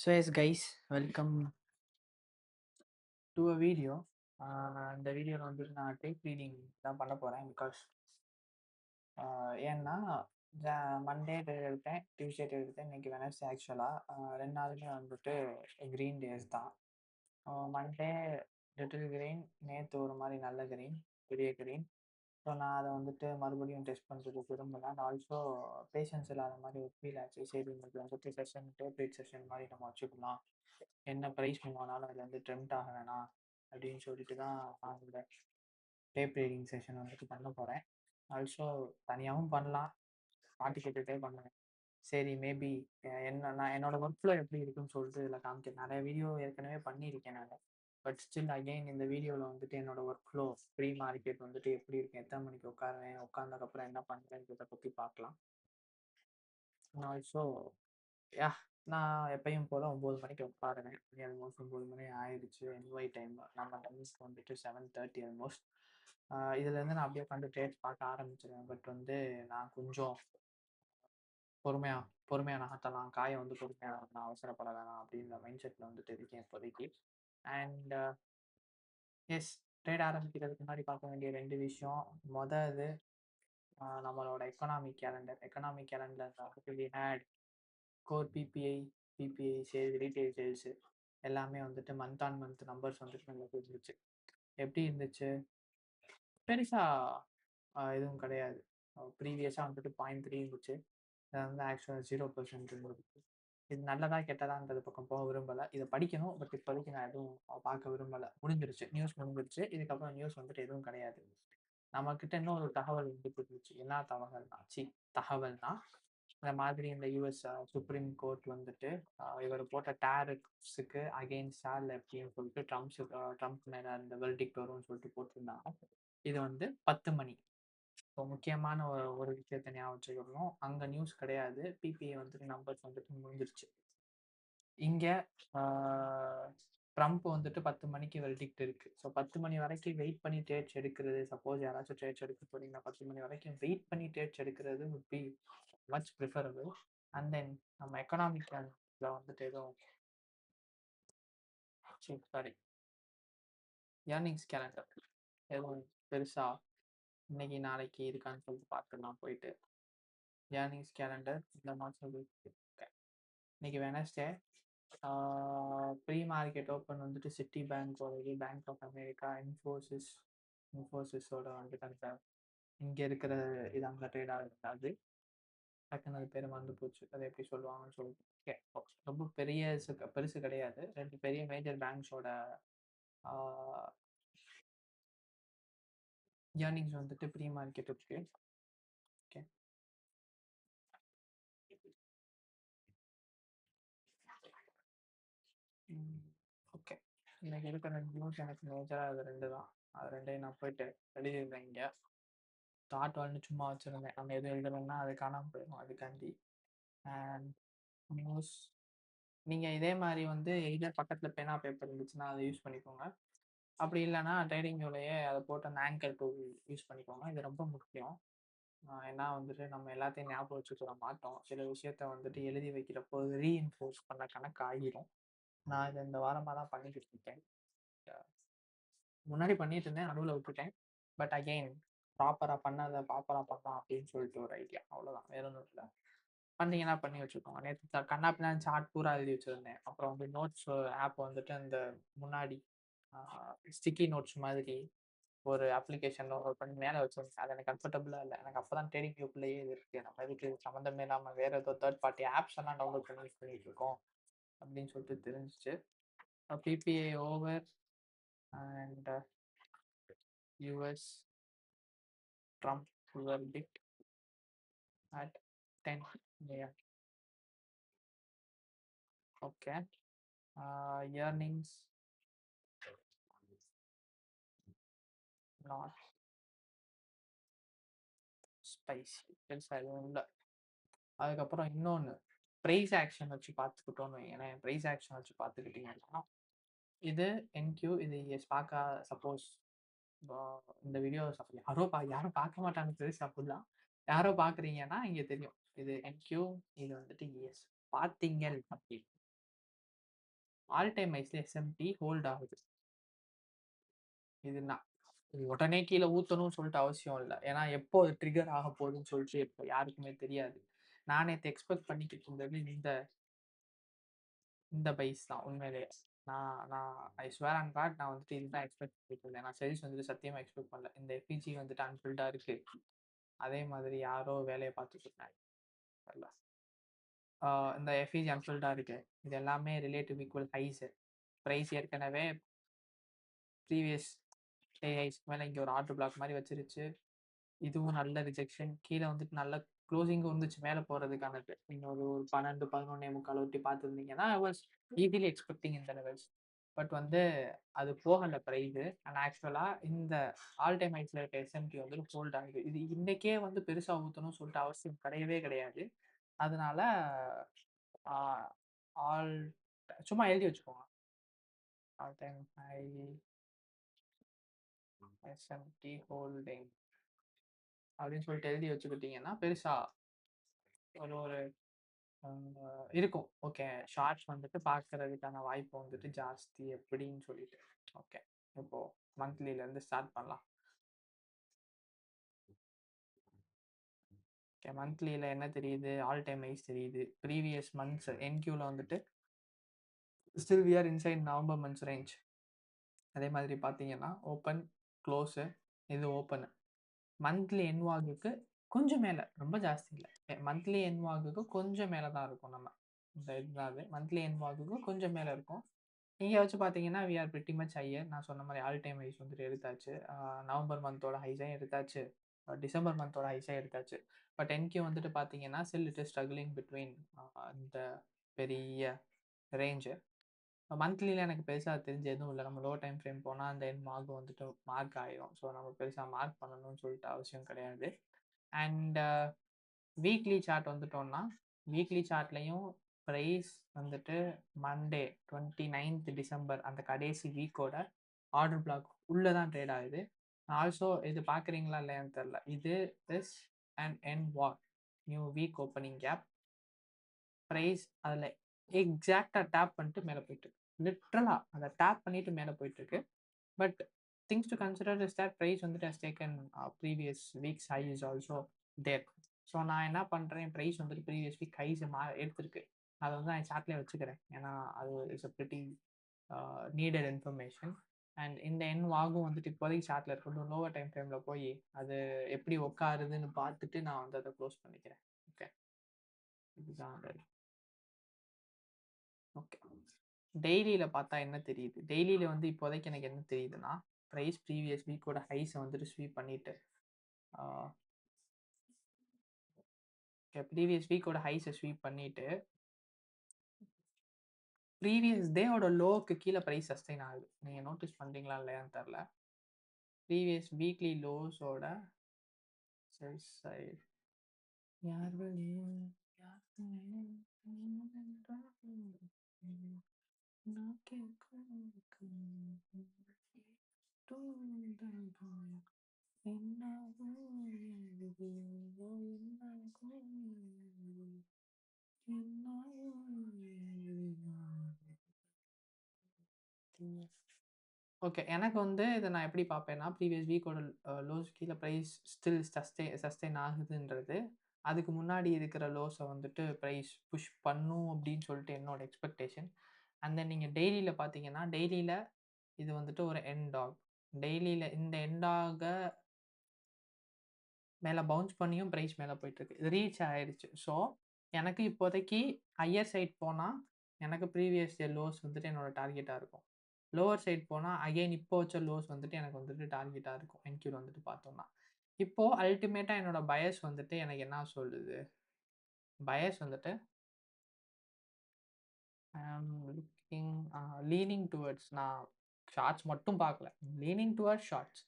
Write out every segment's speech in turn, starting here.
So yes guys, welcome to a video. இந்த வீடியோவில் வந்துட்டு நான் டேப் ரீடிங் தான் பண்ண போகிறேன். பிகாஸ் ஏன்னா மண்டே எடுத்தேன், டியூஸ்டே எடுத்தேன், இன்னைக்கு வெனஸ்டே. ஆக்சுவலாக 2 நாளுமே வந்துட்டு க்ரீன் டேஸ் தான். மண்டே லிட்டில் க்ரீன், நேற்று ஒரு மாதிரி நல்ல க்ரீன், பெரிய க்ரீன். ஸோ நான் அதை வந்துட்டு மறுபடியும் டெஸ்ட் பண்ணுறதுக்கு விரும்பல. அண்ட் ஆல்சோ பேஷன்ஸ் இல்லாத மாதிரி ஒரு ஃபீல் ஆச்சு. சரி, இன்னைக்கு வந்துட்டு செஷன், டேப் ரீட் செஷன் மாதிரி நம்ம வச்சுக்கலாம், என்ன ப்ரைஸ் மூவானாலும் அதில் வந்து ட்ரெண்ட் ஆக வேணாம் அப்படின்னு சொல்லிட்டு தான் நான் இந்த டேப் ரீடிங் செஷன் வந்துட்டு பண்ண போகிறேன். ஆல்சோ தனியாகவும் பண்ணலாம், பாட்டு கேட்டுகிட்டே பண்ணுவேன். சரி, மேபி நான் என்னோட ஒர்க் ஃப்ளோ எப்படி இருக்குன்னு சொல்லிட்டு இதில் காமிக்கிறேன். நிறைய வீடியோ ஏற்கனவே பண்ணியிருக்கேன் நான். பட் ஸ்டில் அகெயின் இந்த வீடியோவில் வந்துட்டு என்னோட ஒர்க் ஃப்ளோ, ப்ரீ மார்க்கெட் வந்துட்டு எப்படி இருக்கு, எத்தனை மணிக்கு உட்காருவேன், உட்காந்ததுக்கப்புறம் என்ன பண்ணுறேன்றதை பற்றி பார்க்கலாம். ஆல்சோ யா நான் எப்பயும் போல் 9 மணிக்கு உட்காருவேன். ஆல்மோஸ்ட் 9 மணி ஆயிடுச்சு. என்ஒய் டைம் நம்ம டைம்ஸ்க்கு வந்துட்டு 7:30 ஆல்மோஸ்ட். இதுலேருந்து நான் அப்படியே உட்காந்து ட்ரேட்ஸ் பார்க்க ஆரம்பிச்சிடுவேன். பட் வந்து நான் கொஞ்சம் பொறுமையாக நகர்த்தலாம், காயை வந்து பொறுமையாக நான் அவசரப்பட வேணாம் அப்படின்ற மைண்ட் செட்டில் வந்துட்டு இருக்கேன் இப்போதைக்கு. அண்ட் எஸ், ட்ரேட் ஆரம்பிக்கிறதுக்கு முன்னாடி பார்க்க வேண்டிய 2 விஷயம். இது நம்மளோட எக்கனாமிக் கேலண்டர் வந்துட்டு we had core PPI sales, retail sales எல்லாமே வந்துட்டு மந்த் ஆன் மந்த் நம்பர்ஸ் வந்துட்டு நம்மளுக்கு இருந்துச்சு. எப்படி இருந்துச்சு? பெருசாக எதுவும் கிடையாது. ப்ரீவியஸாக வந்துட்டு 0.3 இருந்துச்சு. அது வந்து ஆக்சுவலாக 0% இருந்துச்சு. இது நல்லதா கெட்டதான்றது பக்கம் போக விரும்பலை. இதை படிக்கணும், பட் இப்போதைக்கு நான் எதுவும் பார்க்க விரும்பலை. முடிஞ்சிருச்சு, நியூஸ் முடிஞ்சிருச்சு. இதுக்கப்புறம் நியூஸ் வந்துட்டு எதுவும் கிடையாது. நம்மக்கிட்ட இன்னும் ஒரு தகவல் வந்துட்டு இருந்துச்சு. என்ன தகவல்னா இந்த மாதிரி இந்த யூஎஸ் சுப்ரீம் கோர்ட் வந்துட்டு இவர் போட்ட டேரிஃப்ஸுக்கு அகெயின்ஸ்டா இல்லை அப்படின்னு சொல்லிட்டு ட்ரம்ப் மேலே இந்த வெர்டிக்ட் வரும்னு சொல்லிட்டு போட்டிருந்தாங்க. இது வந்து 10 மணி. இப்போ முக்கியமான ஒரு விஷயத்தை ஞாபகம் வச்சுக்கணும். அங்கே நியூஸ் கிடையாது, பிபிஐ வந்துட்டு நம்பர்ஸ் வந்துட்டு முடிஞ்சிருச்சு. இங்கே ட்ரம்ப் வந்துட்டு 10 மணிக்கு வெர்டிக்ட் இருக்குது. ஸோ 10 மணி வரைக்கும் வெயிட் பண்ணி ட்ரேட்ஸ் எடுக்கிறது, சப்போஸ் யாராச்சும் ட்ரேட்ஸ் எடுக்க போறீங்கன்னா 10 மணி வரைக்கும் வெயிட் பண்ணி ட்ரேட்ஸ் எடுக்கிறது would be much preferable. And then நம்ம எக்கனாமிக் வந்துட்டு எதுவும் சாரி ஏர்னிங்ஸ் கேலண்டர் எதுவும் பெருசாக இன்னைக்கு நாளைக்கு இருக்கான்னு சொல்லிட்டு பார்த்துலாம். போயிட்டு ஏர்னிங்ஸ் கேலண்டர் இந்த மாதம் இன்னைக்கு வெனஸ்டே. ப்ரீ மார்க்கெட் ஓப்பன் வந்துட்டு Citibank, Bank of America, இன்ஃபோசிஸோட வந்துட்டு அந்த இங்கே இருக்கிற இது அந்த ட்ரேடாக இருக்காது. டக்குன்னு அது பேர் மறந்து போச்சு, அதை எப்படி சொல்லுவாங்கன்னு சொல்லிட்டு. ரொம்ப பெருசு கிடையாது. 2 பெரிய மேஜர் பேங்க்ஸோட ஏர்னிங்ஸ் வந்துட்டு ப்ரீ மார்க்கெட் இருக்கு. Okay, okay. இன்னைக்கு இருக்கிற நியூஸ் எனக்கு மேஜராக அது 2 தான். அது 2ஐயும் நான் போயிட்டு எழுதியிருந்தேன். இங்கே தாட் வாழ்ந்து சும்மா வச்சுருந்தேன். நம்ம எதுவும் எழுதணும்னா அது காணாமல் போயிடும், அதுக்காண்டி. அண்ட் நியூஸ் நீங்கள் இதே மாதிரி வந்து எய்தர் பக்கத்தில் பேனா பேப்பர் இருந்துச்சுன்னா அதை யூஸ் பண்ணிக்கோங்க. அப்படி இல்லைன்னா ட்ரேடிங் வியூலையே அதை போட்டு அந்த ஆங்கர் டூல் யூஸ் பண்ணிக்கோங்க. இது ரொம்ப முக்கியம். ஏன்னா வந்துட்டு நம்ம எல்லாத்தையும் ஞாபகம் வச்சுக்கிற மாட்டோம். சில விஷயத்த வந்துட்டு எழுதி வைக்கிறப்போ ரீஇன்ஃபோர்ஸ் பண்ண கணக்கு ஆகிரும். நான் இதை இந்த வாரமாக தான் பண்ணிக்கிட்டு இருக்கேன். முன்னாடி பண்ணிட்டு இருந்தேன், நடுவில் விட்டுட்டேன். பட் அகெயின் ப்ராப்பராக பண்ணலாம் அப்படின்னு சொல்லிட்டு ஒரு ஐடியா, அவ்வளோதான், வேற ஒன்றும் இல்லை. பண்ணீங்கன்னா பண்ணி வச்சுக்கோங்க. நேற்று கண்ணாப்பினான் சார்ட் பூரா எழுதி வச்சுருந்தேன். அப்புறம் வந்து நோட்ஸ் ஆப் வந்துட்டு அந்த முன்னாடி ஸ்டிக்கி நோட்ஸ் மாதிரி ஒரு அப்ளிகேஷன் டவுன்லோட் பண்ணி மேலே வச்சுருந்தேன். அது எனக்கு கம்ஃபர்டபுளாக இல்லை. எனக்கு அப்போ தான் ட்ரேடிங் வியூக்குள்ளேயே இது இருக்குது, நம்ம இதுக்கு சம்மந்தமே இல்லாமல் வேறு ஏதோ தேர்ட் பார்ட்டி ஆப்ஸ் எல்லாம் டவுன்லோட் பண்ணி யூஸ் பண்ணிகிட்டு இருக்கோம் அப்படின்னு சொல்லிட்டு தெரிஞ்சிச்சு. PPI over and US Trump verdict at 10 AM. Okay, earnings not spicy, பெருசாக எதுவும் இல்லை. அதுக்கப்புறம் இன்னொன்று, ப்ரைஸ் ஆக்ஷன் வச்சு பார்த்துக்கிட்டோன்னு வைங்களேன். ப்ரைஸ் ஆக்ஷன் வச்சு பார்த்துக்கிட்டிங்கன்னா இது என்கியூ, இது எஸ் பார்க்க, சப்போஸ் இந்த வீடியோ யாரும் பார்க்க மாட்டாங்க பெருசு அப்படிலாம். யாரோ பார்க்குறீங்கன்னா இங்கே தெரியும், இது என்கியூ, இது வந்துட்டு எஸ் பார்த்தீங்க அப்படி ஆல் டைம் ஹைஸ்ல எஸ்எம்டி ஹோல்ட் ஆகுது. இது நான் உடனே கீழ ஊத்தணும்னு சொல்லிட்டு அவசியம் இல்ல. ஏன்னா எப்போ அது ட்ரிகர் ஆக போகுதுன்னு சொல்லிட்டு இப்ப யாருக்குமே தெரியாது. நான் நேத்து எக்ஸ்பெக்ட் பண்ணிக்கிட்டு இருந்தது இந்த பைஸ் தான் உண்மையிலேயே. நான் ஐ ஸ்வேர் ஆன் காட் நான் வந்துட்டு இதுதான் எக்ஸ்பெக்ட் பண்ணிட்டு இருந்தேன். நான் சேல்ஸ் வந்துட்டு சத்தியமா எக்ஸ்பெக்ட் பண்ணல. இந்த எஃபிஜி வந்துட்டு அன்ஃபில்டா இருக்கு. அதே மாதிரி யாரோ வேலைய பார்த்துட்டு இருக்காங்க. தெர்ல. இந்த எஃபிஜி அன்ஃபில்டா இருக்கு. இது எல்லாமே ரிலேட்டிவ் ஈக்குவல் ஹைஸ். பிரைஸ் ஏற்கனவே ப்ரீவியஸ் டே ஹைஸ்க்கு மேல இங்க ஒரு ஆர்டர் பிளாக் மாரி வச்சிருச்சு. இதுவும் நல்ல ரிஜெக்ஷன். கீழ வந்துட்டு நல்ல க்ளோசிங்கும் இருந்துச்சு மேல போறதுக்கானது. நீங்க ஒரு 12, 11:45 ஒட்டி பார்த்திருந்தீங்கன்னா, ஐ வாஸ் ஈஸிலி எக்ஸ்பெக்டிங் இந்த லெவல்ஸ். பட் வந்து அது போகல பிரைஸு. அண்ட் ஆக்சுவலா இந்த ஆல் டைம் ஹைஸ்ல இருக்க எஸ்எம்டி வந்துட்டு ஹோல்ட் ஆகுது. இது இன்னைக்கே வந்து பெருசா ஊத்தணும்னு சொல்லிட்டு அவசியம் கிடையவே கிடையாது. அதனால ஆ ஆல் சும்மா எழுதி வச்சுக்கோங்க. All time high SMT holding அப்படின்னு சொல்லிட்டு எழுதி வச்சுக்கிட்டீங்கன்னா, பெருசா ஒரு ஒரு இருக்கும். ஓகே. ஷார்ட்ஸ் வந்துட்டு பார்க்கறதுக்கான வாய்ப்பு வந்துட்டு ஜாஸ்தி அப்படின்னு சொல்லிட்டு. ஓகே. இப்போ மந்த்லிலேருந்து ஸ்டார்ட் பண்ணலாம். ஓகே. மந்த்லில என்ன தெரியுது? ஆல் டைம் ஹைஸ் தெரியுது. ப்ரீவியஸ் மந்த்ஸ் என்கியூல வந்துட்டு still we are inside November months range. அதே மாதிரி பார்த்தீங்கன்னா, ஓப்பன், க்ளோஸு, இது ஓப்பனு. மந்த்லி என்வாகுக்கு கொஞ்சம் மேல, ரொம்ப ஜாஸ்தி இல்ல. மந்த்லி என்வாகுக்கு கொஞ்சம் மேல தான் இருக்கும் நம்ம. இந்த இதுதான் அது. மந்த்லி என்வாகுக்கு கொஞ்சம் மேல இருக்கும். இங்க வச்சு பார்த்தீங்கன்னா, we are pretty much higher. நான் சொன்ன மாரி ஆல் டைம் ஹைஸ் வந்துட்டு எடுத்தாச்சு. நவம்பர் மந்தோட ஹைஸையும் எடுத்தாச்சு. டிசம்பர் மந்தோட ஹைஸையும் எடுத்தாச்சு. பட் என்கியூ வந்துட்டு பார்த்தீங்கன்னா, still it is struggling between இந்த பெரிய ரேஞ்சு. மந்த்லில எனக்கு பெருசா தெரிஞ்சு எதுவும் இல்ல. நம்ம லோ டைம் ஃப்ரேம் போனா அந்த எண்ட் மார்க் வந்துட்டு மார்க் ஆயிரும். ஸோ நம்ம பெருசா மார்க் பண்ணணும்னு சொல்லிட்டு அவசியம் கிடையாது. அண்ட் வீக்லி சார்ட் வந்துட்டோம்னா, வீக்லி சார்ட்லயும் பிரைஸ் வந்துட்டு மண்டே 29த் டிசம்பர் அந்த கடைசி வீக்கோட ஆர்டர் பிளாக் உள்ள தான் ட்ரேட் ஆகுது. ஆல்சோ இது பார்க்குறீங்களா இல்லையான்னு தெரியல. இது is and end walk new week opening gap. Price அதில் எக்ஸாக்டாக டேப் பண்ணிட்டு மேலே போயிட்டு இருக்கு. லிட்ரலா அதை டேப் பண்ணிட்டு மேலே போயிட்டு இருக்கு. But things to consider is that price வந்துட்டு has taken previous weeks high is also there. So நான் என்ன பண்ணுறேன், ப்ரைஸ் வந்துட்டு ப்ரீவியஸ் வீக் ஹைஸ் எடுத்திருக்கு. அதை வந்து நான் சார்ட்லேயே வச்சுக்கிறேன். ஏன்னா அது is a pretty needed information. And இந்த என் வாகும் வந்துட்டு இப்போதைக்கு சார்ட்ல இருக்கட்டும், லோவர் டைம் ஃப்ரேமில் போய் அது எப்படி உட்காருதுன்னு பார்த்துட்டு நான் வந்து அதை க்ளோஸ் பண்ணிக்கிறேன். ஓகே, இதுதான் ஓகே. டெய்லியில பார்த்தா என்ன தெரியுது? டெய்லியில வந்து இப்போதைக்கு எனக்கு என்ன தெரியுதுன்னா, பிரைஸ் ப்ரீவியஸ் வீக்கோட ஹைஸ வந்துட்டு ஸ்வீப் பண்ணிட்டு, ஆ ஓகே, ப்ரீவியஸ் வீக்கோட ஹைஸ ஸ்வீப் பண்ணிட்டு, ப்ரீவியஸ் டேவோட லோவுக்கு கீழ பிரைஸ் சஸ்டெயின் ஆகுது. நீங்க நோட்டீஸ் பண்றீங்களா இல்லையான்னு தெரியல. ப்ரீவியஸ் வீக்லி லோஸோட செல் சைடு யார் வெளியே யார் நான் கேட்கும் ஓகே. எனக்கு வந்து இத நான் எப்படி பார்ப்பேன்னா, ப்ரீவியஸ் வீக்கோட லோஸ் கீழ பிரைஸ் ஸ்டில் சஸ்டெயின் ஆகுதுன்றது, அதுக்கு முன்னாடி இருக்கிற லோஸ வந்துட்டு பிரைஸ் புஷ் பண்ணும் அப்படின்னு சொல்லிட்டு என்னோட எக்ஸ்பெக்டேஷன். அண்ட் தென் நீங்க டெய்லில பார்த்தீங்கன்னா, டெய்லில இது வந்துட்டு ஒரு எண்ட் டாக். டெய்லில இந்த எண்ட் டாக மேல பவுன்ஸ் பண்ணியும் பிரைஸ் மேல போயிட்டுருக்கு. இது ரீச் ஆயிருச்சு. ஸோ, எனக்கு இப்போதைக்கு ஹையர் சைட் போனா, எனக்கு ப்ரீவியஸ் டே லோஸ் வந்துட்டு என்னோட டார்கெட்டா இருக்கும். லோவர் சைட் போனா, அகைன் இப்போ வச்ச லோஸ் வந்துட்டு எனக்கு வந்துட்டு டார்கெட்டா இருக்கும். என்கியூல வந்துட்டு பார்த்தோம்னா. இப்போ அல்டிமேட்டா என்னோட பயஸ் வந்துட்டு எனக்கு என்ன சொல்லுது? பயஸ் வந்துட்டு I am looking leaning towards நான் ஷார்ட்ஸ் மட்டும் பார்க்கல. Leaning towards shorts.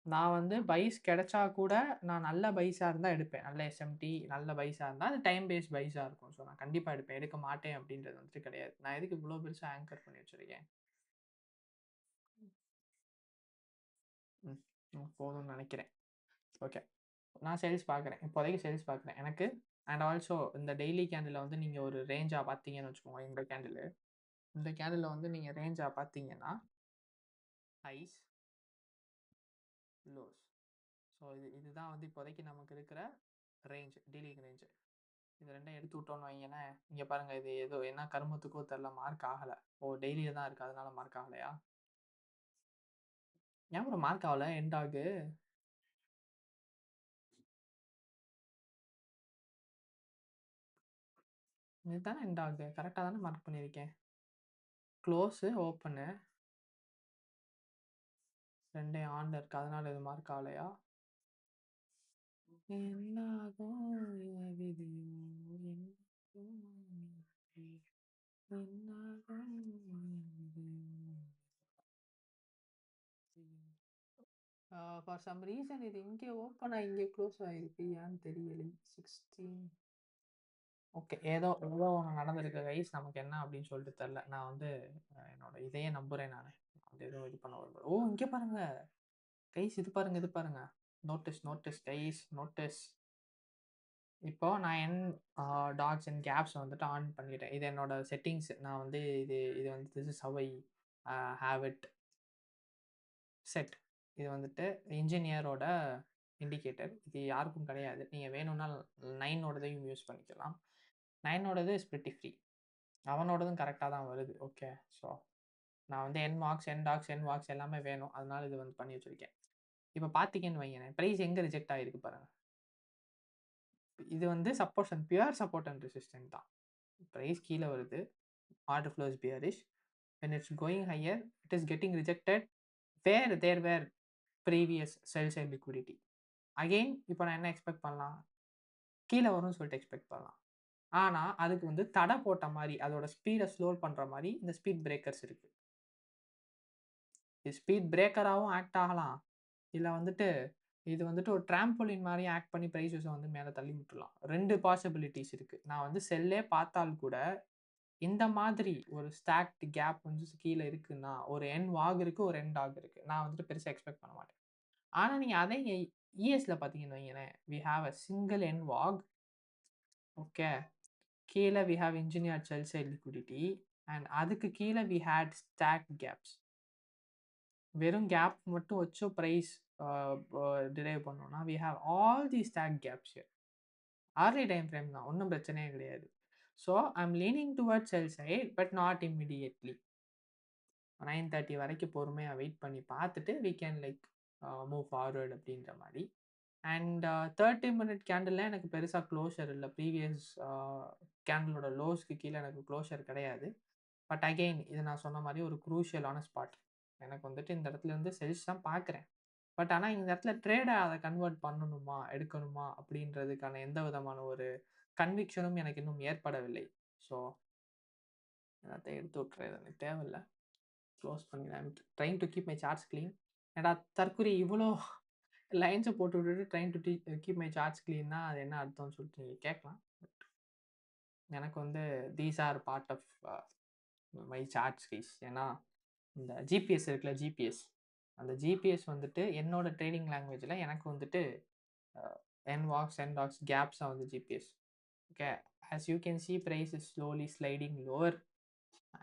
நான் வந்து பைஸ் கிடைச்சா கூட, நான் நல்ல பைஸா இருந்தா எடுப்பேன். நல்ல எஸ்எம்டி, நல்ல பைஸா இருந்தா, அது டைம் பேஸ்ட் பைஸா இருக்கும். ஸோ, நான் கண்டிப்பா எடுப்பேன். எடுக்க மாட்டேன் அப்படின்றது வந்துட்டு கிடையாது. நான் எதுக்கு இவ்ளோ பெருசா ஆங்கர் பண்ணி வச்சிருக்கேன்? ம். போதும்னு நெனைக்கிறேன். ஓகே. நான் சேல்ஸ் பார்க்குறேன். இப்போதைக்கு சேல்ஸ் பார்க்குறேன். எனக்கு அண்ட் ஆல்சோ இந்த டெய்லி கேண்டில்ல வந்து நீங்க ஒரு ரேஞ்சா பார்த்தீங்கன்னு வச்சுக்கோங்க, இந்த கேண்டிலு. இந்த கேண்டில் வந்து நீங்கள் ரேஞ்சாக பார்த்தீங்கன்னா ஹைஸ் லோஸ். ஸோ இதுதான் வந்து இப்போதைக்கு நமக்கு இருக்கிற ரேஞ்ச், டீலிங் ரேஞ்சு. இது ரெண்டையும் எடுத்து விட்டோன்னு வைங்களேன், இங்கே பாருங்கள், இது ஏதோ என்ன கருமத்துக்கோ தெரில மார்க் ஆகலை. ஓ டெய்லியே தான் இருக்குது அதனால மார்க் ஆகலையா? ஏன் ப்ரோ மார்க் ஆகலை? எண்ட் ஆகு இதுதானே எண்ட் ஆகு, கரெக்டாக தானே மார்க் பண்ணியிருக்கேன். க்ளோஸு ஓப்பனு ரெண்டையும் ஆன்ல இருக்கு, அதனால இது மார்க் ஆகலையா? என்னாகும் விதியோ என்னாகும் ஃபார் சம் ரீசன் இது இங்கே ஓப்பன் ஆகி இங்கே க்ளோஸ் ஆகிருக்கு, ஏன்னு தெரியல. 16 ஓகே, ஏதோ ஏதோ ஒன்று நடந்திருக்கு கைஸ், நமக்கு என்ன அப்படின்னு சொல்லிட்டு தெரில. நான் வந்து என்னோட இதையே நம்புகிறேன். நான் வந்து எதுவும் இது பண்ண வருவேன். ஓ இங்கே பாருங்க கைஸ், இது பாருங்க, இது பாருங்க, நோட்டீஸ் நோட்டீஸ் கைஸ், நோட்டீஸ். இப்போ நான் என் டாட்ஸ் அண்ட் கேப்ஸ் வந்துட்டு ஆன் பண்ணிட்டேன். இது என்னோட செட்டிங்ஸ். நான் வந்து இது வந்து this is how I have it set. இது வந்துட்டு இன்ஜினியரோட இண்டிகேட்டர். இது யாருக்கும் கிடையாது. நீங்கள் வேணும்னா 9ஓடதையும் யூஸ் பண்ணிக்கலாம். 9ஓடது இஸ் பிரிட்டி ஃப்ரீ, அவனோடதும் கரெக்டாக தான் வருது. ஓகே, ஸோ நான் வந்து என் மார்க்ஸ் என் டாக்ஸ் என் மார்க்ஸ் எல்லாமே வேணும், அதனால இது வந்து பண்ணி வச்சுருக்கேன். இப்போ பார்த்தீங்கன்னு வைங்களேன், ப்ரைஸ் எங்கே ரிஜெக்ட் ஆகிருக்கு பாருங்கள். இது வந்து support and pure support and resistant தான். ப்ரைஸ் கீழே வருது, order flow is bearish. when it's going higher it is getting rejected where there were previous sell side liquidity. again இப்போ நான் என்ன எக்ஸ்பெக்ட் பண்ணலாம், கீழே வரும்னு சொல்லிட்டு எக்ஸ்பெக்ட் பண்ணலாம். ஆனால் அதுக்கு வந்து தடை போட்ட மாதிரி, அதோட ஸ்பீடை ஸ்லோ பண்ணுற மாதிரி இந்த ஸ்பீட் பிரேக்கர்ஸ் இருக்கு. இது ஸ்பீட் பிரேக்கராகவும் ஆக்ட் ஆகலாம், இல்லை வந்துட்டு இது வந்துட்டு ஒரு ட்ராம்போலின் மாதிரி ஆக்ட் பண்ணி ப்ரைஸஸை வந்து மேலே தள்ளி விட்டுலாம். 2 பாசிபிலிட்டிஸ் இருக்குது. நான் வந்து செல்லே பார்த்தால் கூட இந்த மாதிரி ஒரு ஸ்டாக்ட் கேப் வந்து கீழே இருக்குன்னா, ஒரு என் வாக் இருக்கு, ஒரு என் டாக் இருக்கு. நான் வந்துட்டு பெருசாக எக்ஸ்பெக்ட் பண்ண மாட்டேன். ஆனால் நீங்கள் அதே இஎஸ்ல பார்த்தீங்கன்னு வைங்களேன், வி ஹாவ் அ சிங்கிள் என் வாக். ஓகே, கீழே we have engineered sell side liquidity and அதுக்கு கீழே வி ஹேட் ஸ்டாக்ட் கேப்ஸ். வெறும் கேப் மட்டும் வச்சு ப்ரைஸ் டிரைவ் பண்ணோம்னா we have all the stack gaps here. Early time frame தான், ஒன்றும் பிரச்சனையே கிடையாது. So I'm leaning towards sell side but not immediately. 9:30 வரைக்கும் பொறுமையாக வெயிட் பண்ணி பார்த்துட்டு we can like move forward அப்படின்ற மாதிரி. அண்ட் 30 மினிட் கேண்டில் எனக்கு பெருசாக க்ளோஷர் இல்லை. ப்ரீவியஸ் கேண்டிலோட லோஸ்க்கு கீழே எனக்கு க்ளோஷர் கிடையாது. பட் அகெயின் இது நான் சொன்ன மாதிரி ஒரு குரூஷியலான ஸ்பாட். எனக்கு வந்துட்டு இந்த இடத்துல இருந்து செல்ஸ் தான் பார்க்குறேன். பட் ஆனால் இந்த இடத்துல ட்ரேடை அதை கன்வெர்ட் பண்ணணுமா எடுக்கணுமா அப்படின்றதுக்கான எந்த விதமான ஒரு கன்விக்ஷனும் எனக்கு இன்னும் ஏற்படவில்லை. ஸோ எல்லாத்தையும் எடுத்து விட்டுறது எனக்கு தேவையில்லை, க்ளோஸ் பண்ணிடுறேன். Trying to keep my charts clean. ஏடா தற்கொலை இவ்வளோ லைன்ஸை போட்டு விட்டுட்டு trying to keep my charts க்ளீன்னா அது என்ன அர்த்தம்னு சொல்லிட்டு நீங்கள் கேட்கலாம். பட் எனக்கு வந்து these are part of my charts guys. ஏன்னா இந்த ஜிபிஎஸ் இருக்குல்ல, ஜிபிஎஸ், அந்த ஜிபிஎஸ் வந்துட்டு என்னோட ட்ரேடிங் லாங்குவேஜில் எனக்கு வந்துட்டு என் வாக்ஸ் என் டாக்ஸ் கேப்ஸாக வந்து GPS. Okay, as you can see price is slowly sliding lower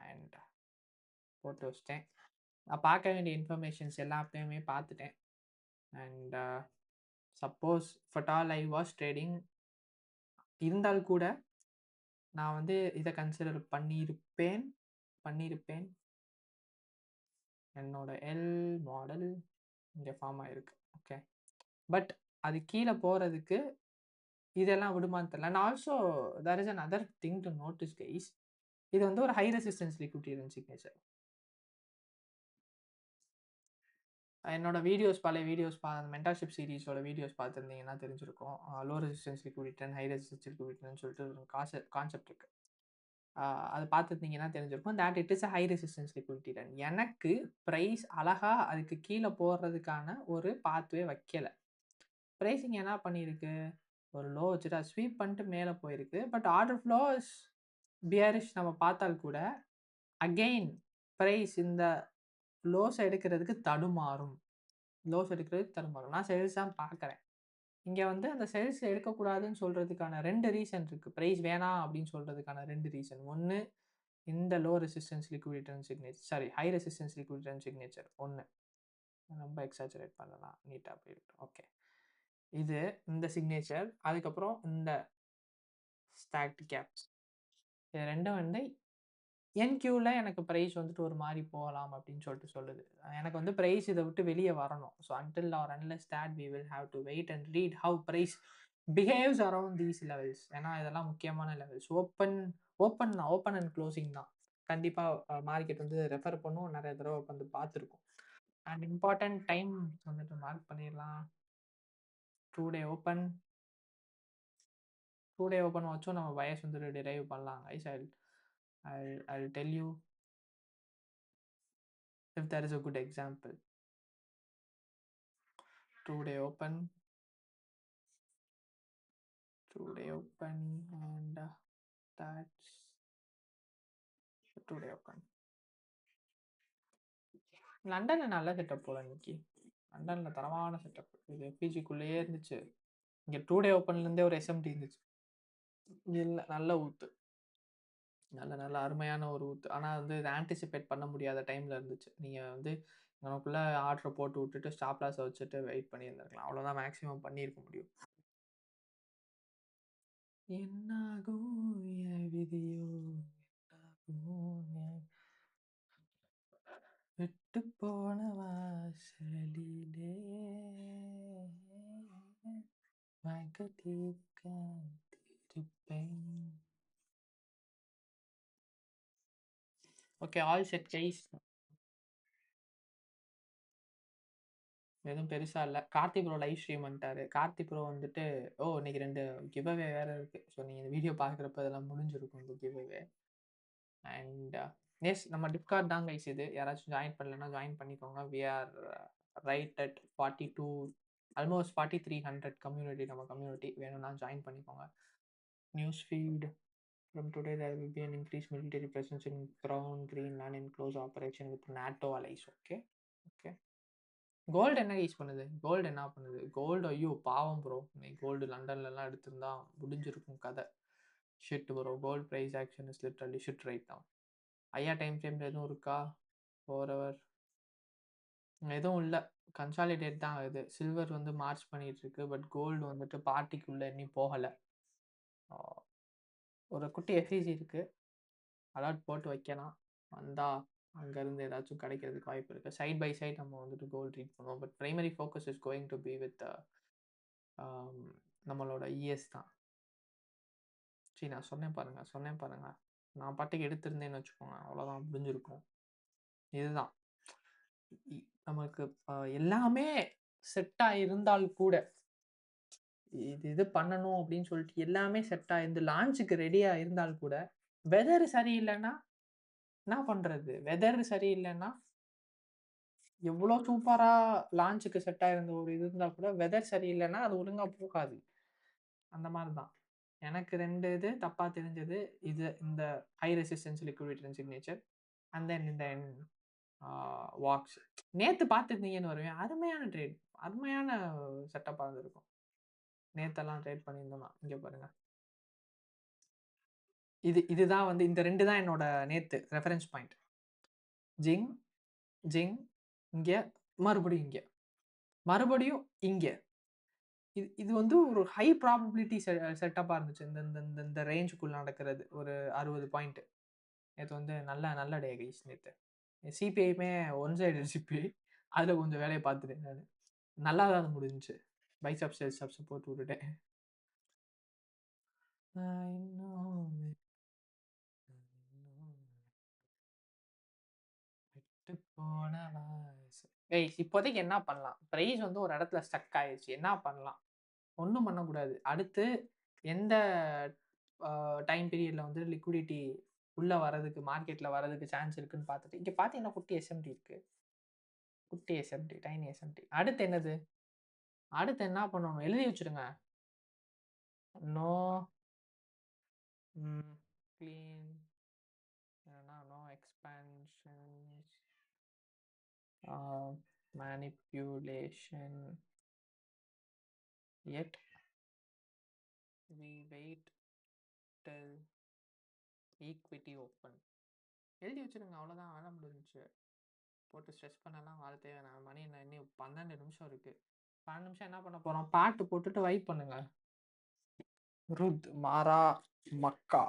and போட்டு வச்சிட்டேன். நான் பார்க்க வேண்டிய இன்ஃபர்மேஷன்ஸ் எல்லாத்தையுமே பார்த்துட்டேன். அண்ட் சப்போஸ் ஃபட்டால் ஐ வாஸ் ட்ரேடிங் இருந்தால் கூட நான் வந்து இதை கன்சிடர் பண்ணியிருப்பேன். என்னோட எல் மாடல் இங்கே ஃபார்ம் ஆகிருக்கு. ஓகே, பட் அது கீழே போகிறதுக்கு இதெல்லாம் விடுமான்னு தெரியல. And also there is another thing to notice guys. இது வந்து ஒரு ஹை ரெசிஸ்டன்ஸ் லிக்விடிட்டி சிக்னேச்சர். என்னோட வீடியோஸ், பழைய வீடியோஸ் மென்டர்ஷிப் சீரிஸோட வீடியோஸ் பார்த்துருந்தீங்கன்னா தெரிஞ்சிருக்கும். Low resistance liquidity and high resistance லிக்விடிட்டின்னு சொல்லிட்டு ஒரு கான்செப்ட் இருக்குது. அது பார்த்துருந்தீங்கன்னா தெரிஞ்சிருக்கும். That it is a high resistance liquidity run. எனக்கு ப்ரைஸ் அழகாக அதுக்கு கீழே போடுறதுக்கான ஒரு பாத்வே வைக்கலை. ப்ரைஸிங் என்ன பண்ணியிருக்கு, ஒரு லோ வச்சுட்டு அது ஸ்வீப் பண்ணிட்டு மேலே போயிருக்கு. பட் ஆர்டர் ஃப்ளோஸ் பியரிஷ் நம்ம பார்த்தால் கூட அகெயின் ப்ரைஸ் இந்த லோஸ் எடுக்கிறதுக்கு தடுமாறும். நான் சேல்ஸ் தான் பார்க்குறேன். இங்கே வந்து அந்த சேல்ஸ் எடுக்கக்கூடாதுன்னு சொல்கிறதுக்கான 2 ரீசன் இருக்குது. ப்ரைஸ் வேணாம் அப்படின்னு சொல்கிறதுக்கான 2 ரீசன். ஒன்று, இந்த low resistance liquidity return signature, sorry high resistance liquidity return signature ஒன்று. ரொம்ப எக்ஸாஜரேட் பண்ணலாம், நீட்டாக அப்படி இருக்கும். ஓகே, இது இந்த சிக்னேச்சர். அதுக்கப்புறம் இந்த ஸ்டாக்ட் கேப்ஸ், இது ரெண்டும் வந்து என்கியூவில் எனக்கு ப்ரைஸ் வந்துட்டு ஒரு மாதிரி போகலாம் அப்படின்னு சொல்லிட்டு சொல்லுது. எனக்கு வந்து ப்ரைஸ் இதை விட்டு வெளியே வரணும். So until or unless that we will have to wait and read how price behaves around these levels. ஏன்னா இதெல்லாம் முக்கியமான லெவல்ஸ். ஓப்பன் அண்ட் க்ளோசிங் தான் கண்டிப்பாக மார்க்கெட் வந்து ரெஃபர் பண்ணும், நிறைய தடவை வந்து பார்த்துருக்கோம். அண்ட் இம்பார்ட்டன்ட் டைம் வந்துட்டு மார்க் பண்ணிடலாம். 2 டே ஓப்பன், 2 டே ஓப்பன் வச்சும் நம்ம பயஸ் வந்துட்டு டிரைவ் பண்ணலாம். ஐஸ் I'll tell you if there is a good example. 2 day open, 2 day open, and that's the 2 day open. லண்டனில் நல்ல செட்டப் போல இன்னைக்கு. லண்டனில் தரமான செட்டப். இது எஃபிஜிக்குள்ளேயே இருந்துச்சு. இங்கே 2 day ஓப்பன்லேருந்தே ஒரு எஸ்எம்டி இருந்துச்சு. இல்லை, நல்ல ஊத்து, நல்ல அருமையான ஒரு ஊத்து. ஆனால் வந்து இதை ஆன்டிசிபேட் பண்ண முடியாத டைமில் இருந்துச்சு. நீங்கள் வந்து நமக்குள்ளே ஆர்டரை போட்டு விட்டுட்டு ஸ்டாப் லாஸை வச்சுட்டு வெயிட் பண்ணியிருந்துருக்கலாம். அவ்வளோதான் மேக்ஸிமம் பண்ணியிருக்க முடியும். என்னாகும் என் விதியோ, என்னாகும் விட்டு போன வாசலிலே ஓகே, ஆல் செட் கைஸ். எதுவும் பெருசா இல்லை. கார்த்தி ப்ரோ லைவ் ஸ்ட்ரீம் பண்ணிட்டாரு. கார்த்தி ப்ரோ வந்துட்டு இன்னைக்கு 2 கிவ்அவே வேற இருக்கு. ஸோ நீங்கள் இந்த வீடியோ பார்க்குறப்ப இதெல்லாம் முடிஞ்சிருக்கும் இந்த கிவ்அவே. அண்ட் எஸ், நம்ம டிஸ்கார்ட் தான் கைஸ் இது. யாராச்சும் ஜாயின் பண்ணலன்னா ஜாயின் பண்ணிக்கோங்க. We are right at 42, almost 4300 community. நம்ம கம்யூனிட்டி வேணும்னா ஜாயின் பண்ணிக்கோங்க. News feed from today there will be an increased military presence in ground Greenland in close operation with NATO allies. Okay gold என்ன use பண்ணுது? Gold என்ன பண்ணுது? Gold ஐயோ பாவம் bro. இன்னைக்கு கோல்டு லண்டன்லலாம் எடுத்திருந்தா முடிஞ்சிருக்கும் கதை. Shit bro, gold price action is literally shit right now. ஐயா டைம் ஃப்ரேம் எதுவும் இருக்கா? 4 hour எதுவும் இல்லை. கன்சாலிடேட் தான் ஆகுது. சில்வர் வந்து மார்ச் பண்ணிட்டு இருக்கு. பட் கோல்டு வந்துட்டு பார்ட்டிக்குள்ளே இன்னும் போகலை. ஒரு குட்டி எஃபிஜி இருக்கு, அலர்ட் போட்டு வைக்கலாம். வந்தால் அங்கேருந்து ஏதாச்சும் கிடைக்கிறதுக்கு வாய்ப்பு இருக்குது. சைட் பை சைட் நம்ம வந்துட்டு கோல்டு ட்ரீட் பண்ணுவோம். But primary focus is going to be with நம்மளோட இஎஸ் தான். சரி, நான் சொன்னேன் பாருங்கள். நான் பாட்டுக்கு எடுத்திருந்தேன்னு வச்சுக்கோங்க, அவ்வளோதான் முடிஞ்சிருக்கும். இதுதான் நமக்கு எல்லாமே செட்டாக இருந்தால் கூட, இது பண்ணணும் அப்படின்னு சொல்லிட்டு எல்லாமே செட்டாக இருந்து லான்ச்சுக்கு ரெடியாக இருந்தால் கூட, வெதர் சரியில்லைன்னா என்ன பண்ணுறது? வெதர் சரியில்லைன்னா எவ்வளோ சூப்பராக லான்ச்சுக்கு செட்டாக இருந்த ஒரு இது இருந்தால் கூட வெதர் சரியில்லைன்னா அது ஒழுங்காக போகாது. அந்த மாதிரி தான் எனக்கு 2 இது தப்பாக தெரிஞ்சது. இந்த high resistance liquidity signature and then இந்த வாக்ஸ். நேற்று பார்த்துருந்தீங்கன்னு வருவேன். அருமையான ட்ரேட், அருமையான செட்டப்பாக இருந்திருக்கும். நேற்றெல்லாம் ட்ரேட் பண்ணியிருந்தோம்னா இங்கே பாருங்கள். இதுதான் வந்து இந்த 2 தான் என்னோட நேற்று ரெஃபரன்ஸ் பாயிண்ட். ஜிங் இங்கே, மறுபடியும் இங்கே. இது வந்து ஒரு ஹை ப்ராபபிலிட்டி செட்டப்பாக இருந்துச்சு. இந்த ரேஞ்சுக்குள்ளே நடக்கிறது ஒரு 60 பாயிண்ட். நேற்று வந்து நல்ல டே கைஸ். நேற்று சிபிஐமே ஒன் சைடு சிபிஐ, அதில் கொஞ்சம் வேலையை பார்த்துட்டேன் நான். நல்லா தான் முடிஞ்சிச்சு. பைசப்ஸ் செல்சப்ஸ் போட்டு விட்டுட்டேன். இப்போதைக்கு என்ன பண்ணலாம்? ப்ரைஸ் வந்து ஒரு இடத்துல ஸ்டக் ஆயிடுச்சு. என்ன பண்ணலாம்? ஒன்றும் பண்ணக்கூடாது. அடுத்து எந்த டைம் பீரியடில் வந்து லிக்விடிட்டி உள்ளே வரதுக்கு, மார்க்கெட்டில் வரதுக்கு சான்ஸ் இருக்குன்னு பார்த்துட்டு, இங்கே பார்த்தீங்கன்னா குட்டி எஸ்எம்டி இருக்குது. குட்டி எஸ்எம்டி, டைனி எஸ்எம்டி. அடுத்து என்னது? அடுத்து என்ன பண்ணணும்? எழுதி வச்சுருங்க. No clean, no expansions, manipulation yet we wait till equity open. எழுதி வச்சுருங்க. அவ்வளோதான் வேலை முடிஞ்சுச்சு. போட்டு ஸ்ட்ரெஸ் பண்ணலாம் வாழ தேவையில்ல. மணி என்ன இன்னும் 12 நிமிஷம் இருக்கு. 12 நிமிஷம் என்ன பண்ண போறோம்? பாட்டு போட்டுட்டு வைப் பண்ணுங்க. ருத் மாரா மக்கா.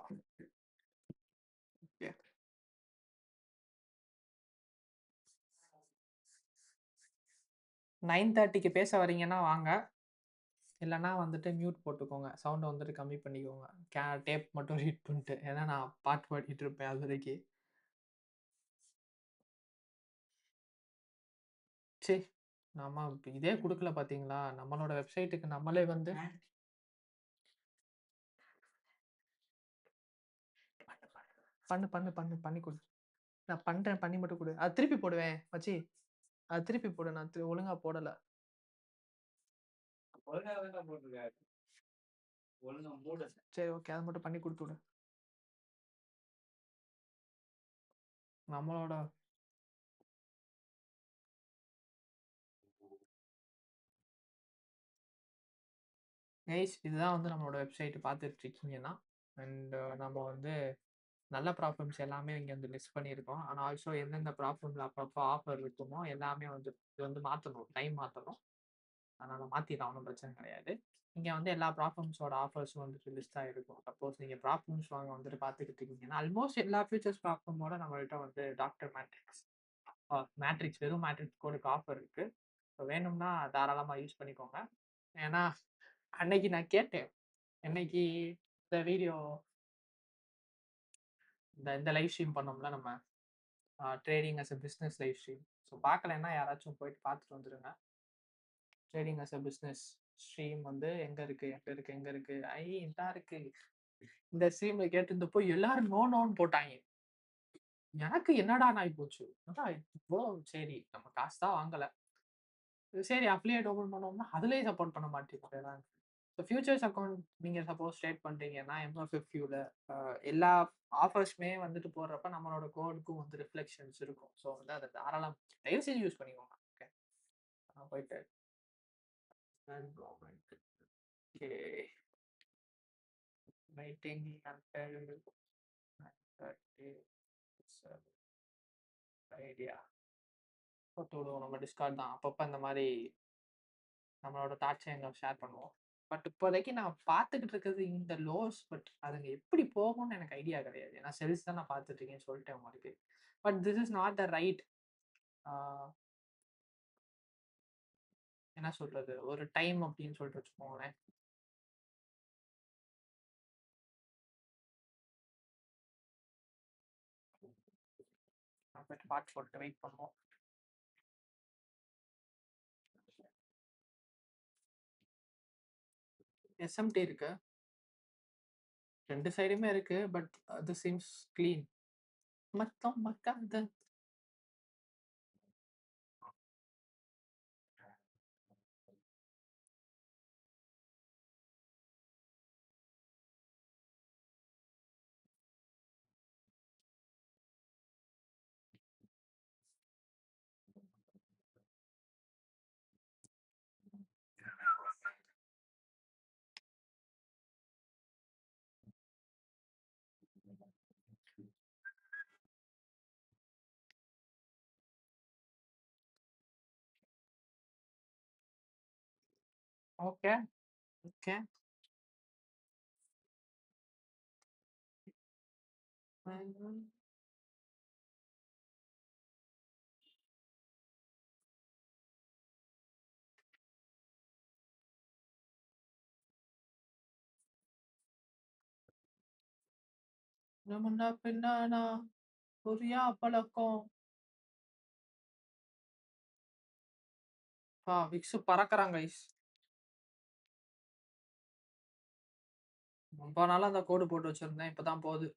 ஓகே. 9:30க்கு பேச வரீங்கன்னா வாங்க. இல்லன்னா வந்துட்டு மியூட் போட்டுக்கோங்க. சவுண்ட வந்துட்டு கம்மி பண்ணிக்கோங்க. டேப் மட்டும் ரீட் பண்ணிட்டு. ஏன்னா நான் பாட்டு பாடிட்டு இருப்பேன் அதுவரைக்கும். ச்சீ! நம்ம இதே குடுக்கல பார்த்தீங்களா? நம்மளோட வெப்சைட்டுக்கு நம்மளே வந்து பண்ணு, பண்ணு, பண்ணு, பண்ணி குடு. நான் பண்றேன். பண்ணி மட்டும் குடு. அது திருப்பி போடுவேன் மச்சி. அது திருப்பி போடு. நான் ஒழுங்கா போடல. ஒழுங்கா தான்டா போட்டிருக்க. ஒழுங்கா மூடு. சரி ஓகே. அத மட்டும் பண்ணி குடுத்து விடு. நம்மளோட கைஸ் இதுதான் வந்து நம்மளோட வெப்சைட் பார்த்துட்டு இருக்கீங்கன்னா, அண்ட் நம்ம வந்து நல்ல ப்ராப்ளம்ஸ் எல்லாமே இங்க வந்து லிஸ்ட் பண்ணியிருக்கோம். ஆனா ஆல்சோ எந்தெந்த ப்ராப்ளம்ல அப்பப்போ ஆஃபர் இருக்குமோ எல்லாமே வந்து இது வந்து மாத்தணும். டைம் மாத்தணும். அதனால மாத்திடலாம். ஒண்ணும் பிரச்சனை கிடையாது. இங்க வந்து எல்லா ப்ராப்ளம்ஸோட ஆஃபர்ஸும் வந்துட்டு லிஸ்ட் ஆயிருக்கும். சப்போஸ் நீங்க ப்ராப்ளம்ஸ் வாங்க வந்துட்டு பார்த்துக்கிட்டு இருக்கீங்கன்னா, ஆல்மோஸ்ட் எல்லா ஃபீச்சர்ஸ் ப்ராப்ளமோட நம்மள்ட்ட வந்து டாக்டர் மேட்ரிக்ஸ் மேட்ரிக்ஸ் வெறும் மேட்ரிக்ஸ் கோடுக்கு ஆஃபர் இருக்கு. ஸோ வேணும்னா தாராளமா யூஸ் பண்ணிக்கோங்க. ஏன்னா அன்னைக்கு நான் கேட்டேன். என்னைக்கு இந்த வீடியோ இந்த லைவ் ஸ்ட்ரீம் பண்ணோம்ல நம்ம trading as a business live stream. So பார்க்கலன்னா யாராச்சும் போயிட்டு பார்த்துட்டு வந்துருங்க. Trading as a business stream வந்து எங்க இருக்கு எங்க இருக்கு எங்க இருக்கு இதான் இருக்கு. இந்த ஸ்ட்ரீம்ல கேட்டிருந்தப்போ எல்லாரும் நோ நோன்னு போட்டாங்க. எனக்கு என்னடா ஆகி போச்சு. அதான் இவ்வளோ சரி நம்ம காசு தான் வாங்கல. சரி அஃபிலியேட் ஓப்பன் பண்ணோம்னா அதுலயே சப்போர்ட் பண்ண மாட்டேங்குது. ஸோ ஃபியூச்சர்ஸ் அக்கௌண்ட் நீங்க சப்போஸ் ட்ரேட் பண்றீங்கன்னா எம்எஃப்எஃப்யூல எல்லா ஆஃபர்ஸுமே வந்துட்டு போடுறப்ப நம்மளோட கோடுக்கும் வந்து ரிஃப்ளெக்ஷன்ஸ் இருக்கும். ஸோ வந்து அதை தாராளம் தயவு செஞ்சு யூஸ் பண்ணிக்கோங்க. ஓகே நான் போயிட்டு ஓகே மீட்டிங் ஐடியா போட்டு விடுவோம். நம்ம டிஸ்கார்ட் தான் அப்பப்போ இந்த மாதிரி நம்மளோட தாட்ஸை எங்க ஷேர் பண்ணுவோம். பட் இப்போதைக்கு நான் பார்த்துக்கிட்டு இருக்கிறது இந்த லோஸ். பட் அதுங்க எப்படி போகும்னு எனக்கு ஐடியா கிடையாது. ஏன்னா செல்ஸ் தான் நான் பார்த்துட்டு இருக்கேன்னு சொல்லிட்டேன் உங்களுக்கு. But this is not the right என்ன சொல்றது ஒரு டைம் அப்படின்னு சொல்லிட்டு வச்சுக்கோங்களேன். போயிட்டு பாட்டு போட்டு வெயிட் பண்ணுவோம். எஸ்எம்டி இருக்கு. 2 சைடுமே இருக்கு. பட் அது சீம்ஸ் கிளீன். மொத்தம் மக்காத ஓகே ஓகே முன்ன பின்னானா புரியா பழக்கம். விக்ஸ் பறக்குறாங்க ஐஸ். ரொம்ப நாளா அந்த கோடு போட்டு வச்சிருந்தேன். இப்பதான் போகுது.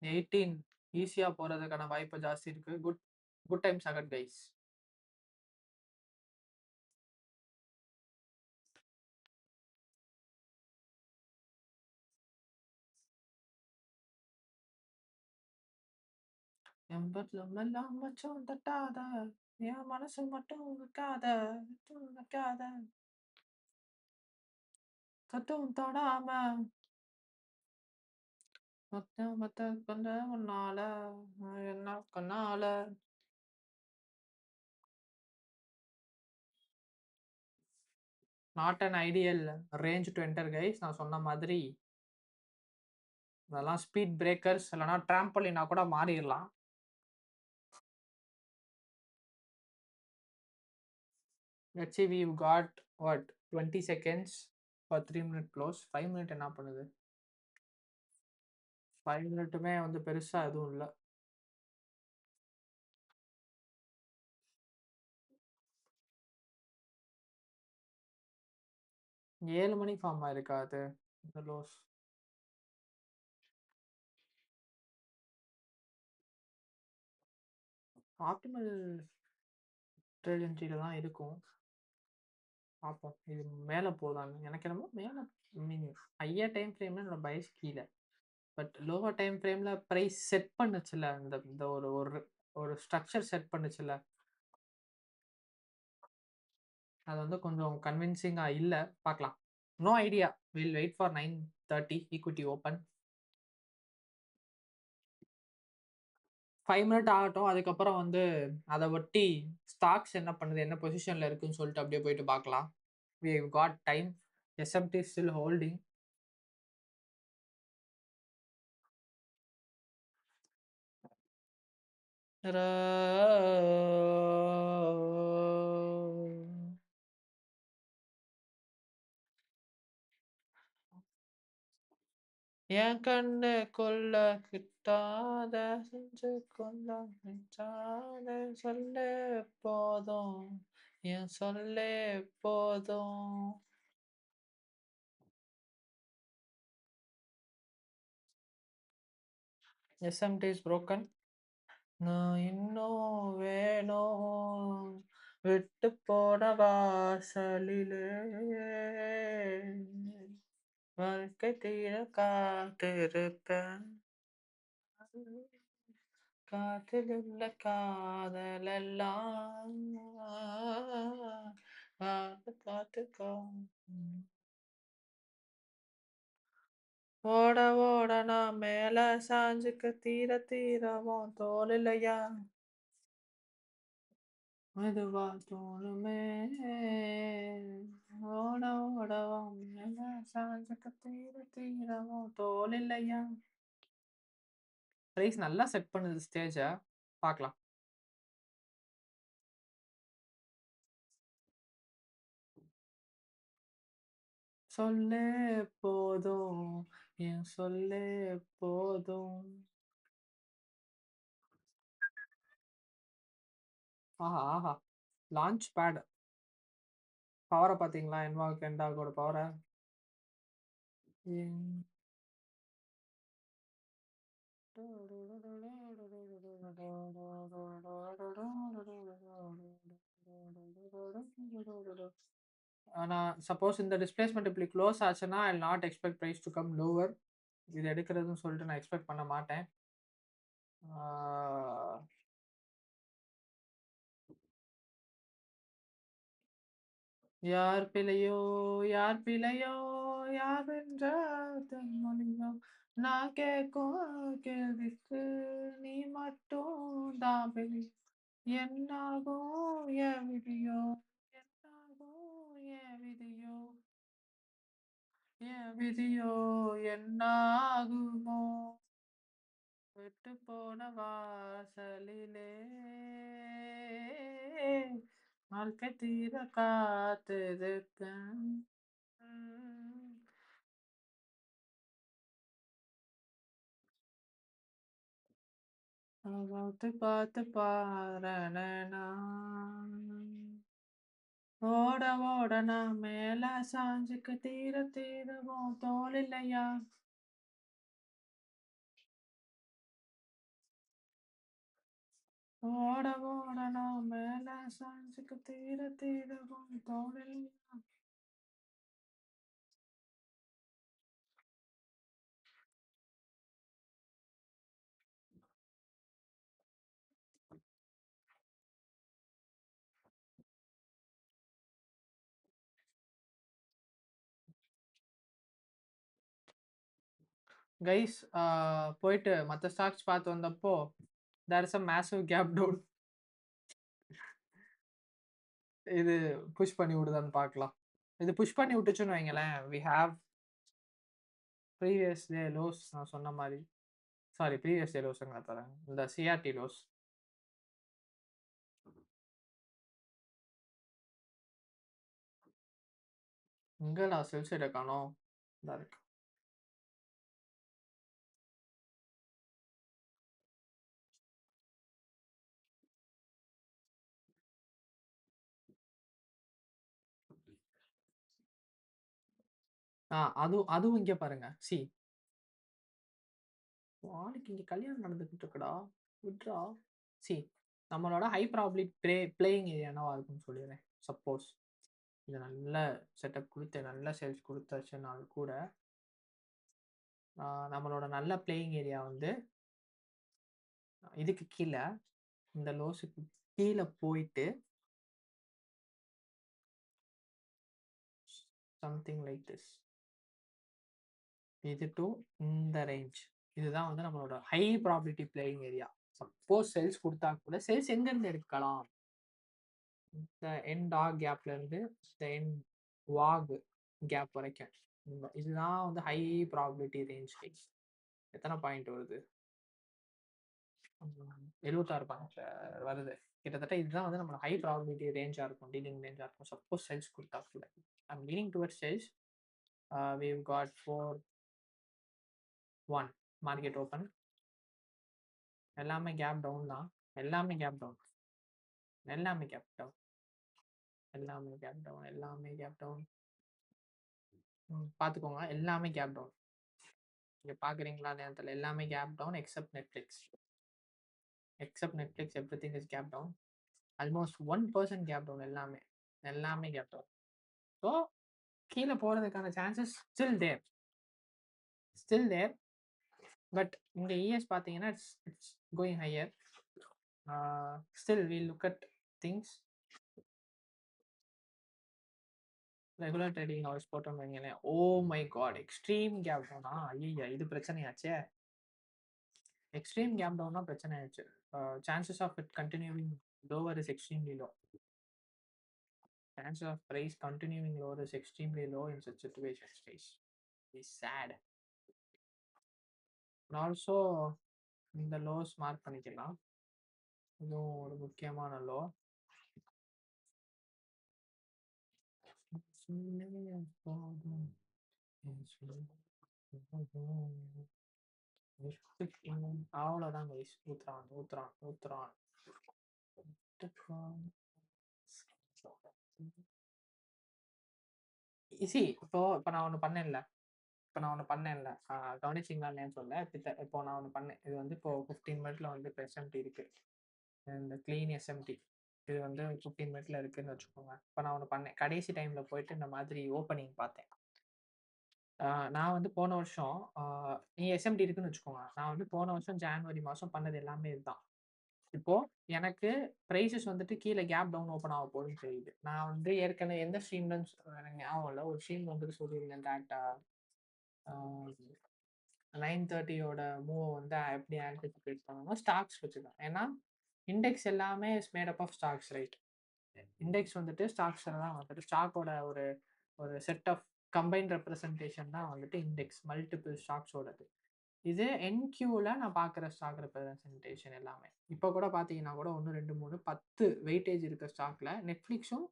எயிட்டீன் ஈஸியா போறதுக்கான வாய்ப்பு ஜாஸ்தி இருக்கு. Good good times ahead guys. எம்பட்ல மெல்லாம் மச்சம் தட்டாத என் மனசு மட்டும் வைக்காத, மட்டும் வைக்காத, தொட்டும் தொடாம, மொத்த மொத்த கொண்ட உன்னால, என்ன கண்ணால. Not an ideal range to enter guys. நான் சொன்ன மாதிரி இதெல்லாம் ஸ்பீட் பிரேக்கர்ஸ் இல்லைனா ட்ராம்போலினா கூட மாறிடலாம். Let's see, we've got what 20 seconds for 3 minute close. 5 minute என்ன பண்ணுது? 5 மினிட்டுமே வந்து பெருசா எதுவும் இல்ல. ஏழு மணிக்கு ஃபார்ம் ஆயிருக்கா அது இந்த லோஸ்? ஆப்டிமல் ட்ரேட் என்ட்ரியில தான் இருக்கும். பார்ப்போம். இது மேல போதான்னு. எனக்கு என்னமோ மேல மீன் ஹையர் டைம் ஃப்ரேம்ல என்னோட பயஸ் கீழ. பட் லோவர் டைம் ஃப்ரேம்ல பிரைஸ் செட் பண்ணுச்சுல்ல. இந்த இந்த ஒரு ஒரு ஒரு ஸ்ட்ரக்சர் செட் பண்ணுச்சுல்ல. அது வந்து கொஞ்சம் கன்வின்சிங்கா இல்ல. பார்க்கலாம். No idea. Will wait for 9:30 equity open. 5 minute ஆகட்டும். அதுக்கப்புறம் வந்து அத ஒட்டி ஸ்டாக்ஸ் என்ன பண்ணுது, என்ன பொசிஷன்ல இருக்குன்னு சொல்லிட்டு அப்படியே போயிட்டு பார்க்கலாம். We have got time. SMT is still holding. என் கண்ணு கொல்ல கிட்டாத செஞ்சு கொல்ல நினைச்சாத சொல்லே போதும், என் சொல்லே போதும். SMT is broken. நான் இன்னும் வேணும் விட்டு போன வாசலிலே வாழ்க்கை தீர காத்திருப்பேன். காற்றிலுள்ள காதலெல்லாம் காத்து காத்துக்கோ. ஓட ஓட நான் மேல சாஞ்சுக்க தீர தீரவும் தோலில்லையா மெதுவா தோணுமே. ஓட ஓடவும் மேல சாஞ்சுக்க தீர தீரவும் தோலில்லையா. பிரைஸ் நல்லா செட் பண்ணுது ஸ்டேஜ. பார்க்கலாம். சொல்லே போதும், என் சொல்லே போதும். ஆஹா ஆஹா, லான்ச் பேட் பவரை பார்த்தீங்களா? என்வாக் என்டாகோட பவரை. ஆனா சப்போஸ் இந்த டிஸ்பிளேஸ்மெண்ட் இப்படி க்ளோஸ் ஆச்சுன்னா I not expect price to come lower. இது எடுக்கிறதுன்னு சொல்லிட்டு நான் எக்ஸ்பெக்ட் பண்ண மாட்டேன். யார் பிழையோ யார் பிழையோ யார் வென்ற தென்மொழியோ நான் கேட்கும் கேள்விக்கு நீ மட்டும் தான் பிழை. என்னாகும் என் விதியோ, என்னாகும் என் விதியோ, என் விதியோ என்னாகுமோ. விட்டு போன வாசலிலே வாழ்க்கை தீர காத்திருக்கேன். பார்த்து பார்த்து பாரணனா ஓட ஓட நான் மேல சாஞ்சுக்கு தீர தீரவும் தோல் இல்லையா. ஓட ஓட நான் மேல சாஞ்சுக்கு தீர தீரவும் தோல் இல்லையா. கைஸ் போயிட்டு மற்ற ஸ்டாக்ஸ் பார்த்து வந்தப்போ there is a massive gap down. இது புஷ் பண்ணி விடுதான்னு பார்க்கலாம். இது புஷ் பண்ணி விட்டுச்சுன்னு வைங்களேன், we have previous day lows. நான் சொன்ன மாதிரி சாரி ப்ரீவியஸ் டே லோஸுங்க தரேன், இந்த சிஆர்டி லோஸ். இங்கே நான் செல் சைடை காணோம். இதாக இருக்கு. அதுவும் இங்கே பாருங்க. சி வாளுக்கு இங்கே கல்யாணம் நடந்துக்கிட்டு இருக்குடா, விட்ரா. சி நம்மளோட ஹை ப்ராபிலிட்டி பிளேயிங் ஏரியா என்னவா இருக்குன்னு சொல்லிடுறேன். சப்போஸ் இது நல்ல செட்டப் கொடுத்து நல்ல சேல்ஸ் கொடுத்தாச்சுனாலும் கூட நம்மளோட நல்ல பிளேயிங் ஏரியா வந்து இதுக்கு கீழே, இந்த லோஸுக்கு கீழே போயிட்டு சம்திங் லைக் திஸ், இது டு இந்த ரேஞ்ச், இதுதான் வந்து நம்மளோட high probability playing area. Suppose sales கொடுத்தா கூட சேல்ஸ் எங்கேருந்து எடுக்கலாம், இந்த எண்ட் ஆக் கேப்ல இருந்து இந்த எண்ட் வாக் கேப் வரைக்கும். இதுதான் வந்து ஹை ப்ராபிலிட்டி ரேஞ்ச். எத்தனை பாயிண்ட் வருது, 76 பாயிண்ட் வருது கிட்டத்தட்ட. இதுதான் வந்து நம்ம ஹை ப்ராபிலிட்டி ரேஞ்சா இருக்கும், டீலிங் ரேஞ்சா இருக்கும். சப்போஸ் சேல்ஸ் கொடுத்தா கூட I'm leaning towards sales. we've got 4-1 market open. எல்லாமே கேப் டவுன் தான், எல்லாமே கேப் டவுன், எல்லாமே கேப் டவுன், எல்லாமே கேப் டவுன், எல்லாமே கேப் டவுன். பார்த்துக்கோங்க, எல்லாமே கேப் டவுன். இங்கே பார்க்குறீங்களா நேரத்தில் எல்லாமே gap down except Netflix. Except Netflix everything is gap down. Almost 1% gap down, எல்லாமே கேப் டவுன். ஸோ கீழே போகிறதுக்கான சான்சஸ் ஸ்டில் தேர். பட் இந்த இஎஸ் பார்த்தீங்கன்னா it's going higher. Still we look at things. Regular trading hours போட்டோம் வைங்களேன். Oh my God, extreme gap டவுனா? ஐயா, இது பிரச்சனையாச்சே. எக்ஸ்ட்ரீம் கேப் டவுனா பிரச்சனை ஆயிடுச்சு. Chances of it continuing lower is extremely low. Chances of price continuing lower is extremely low in such situations, guys. It's sad. And also இந்த lows mark பண்ணிக்கலாம். இதுவும் ஒரு முக்கியமான லோ. அவ்வளோதான் கைஸ். ஊத்துறான். ஈஸி. இப்போ நான் ஒன்று பண்ணேன்ல, கவனிச்சிங்களான்னு சொல்ல. இப்போ நான் ஒன்று பண்ணேன். இது வந்து இப்போ 15 மினிட்ல வந்து இப்போ எஸ்எம்டி இருக்கு, இந்த க்ளீன் எஸ்எம்டி. இது வந்து 15 மினிட்ல இருக்குன்னு வச்சுக்கோங்க. இப்போ நான் ஒன்று பண்ணேன், கடைசி டைம்ல போயிட்டு இந்த மாதிரி ஓப்பனிங் பார்த்தேன். நான் வந்து போன வருஷம் நீ எஸ்எம்டி இருக்குன்னு வச்சுக்கோங்க. நான் வந்து போன வருஷம் ஜான்வரி மாதம் பண்ணது எல்லாமே இதுதான். இப்போ எனக்கு ப்ரைஸஸ் வந்துட்டு கீழே கேப் டவுன் ஓப்பன் ஆக போகுதுன்னு தெரியுது. நான் வந்து ஏற்கனவே எந்த ஸ்ட்ரீம்லன்னு எனக்கு ஞாபகம் இல்லை, ஒரு ஸ்ட்ரீம் வந்துட்டு சொல்லியிருந்தேன் டேட்டா 9:30 மூவை வந்து எப்படி ஆன்டிசிபேட் பண்ணணும், ஸ்டாக்ஸ் வச்சுதான். ஏன்னா இண்டெக்ஸ் எல்லாமே is made up of stocks, right? Index வந்துட்டு ஸ்டாக்ஸ் தான் வந்துட்டு ஸ்டாக்கோட ஒரு ஒரு செட் ஆஃப் கம்பைன்ட் ரெப்ரசன்டேஷன் தான் வந்துட்டு இண்டெக்ஸ், மல்டிபிள் ஸ்டாக்ஸோடது. இது என்கியூவில் நான் பார்க்குற ஸ்டாக் ரெப்ரசன்டேஷன் எல்லாமே. இப்போ கூட பார்த்தீங்கன்னா கூட 1 2 3 10 வெயிட்டேஜ் இருக்க ஸ்டாக்ல நெட்ஃப்ளிக்ஸும்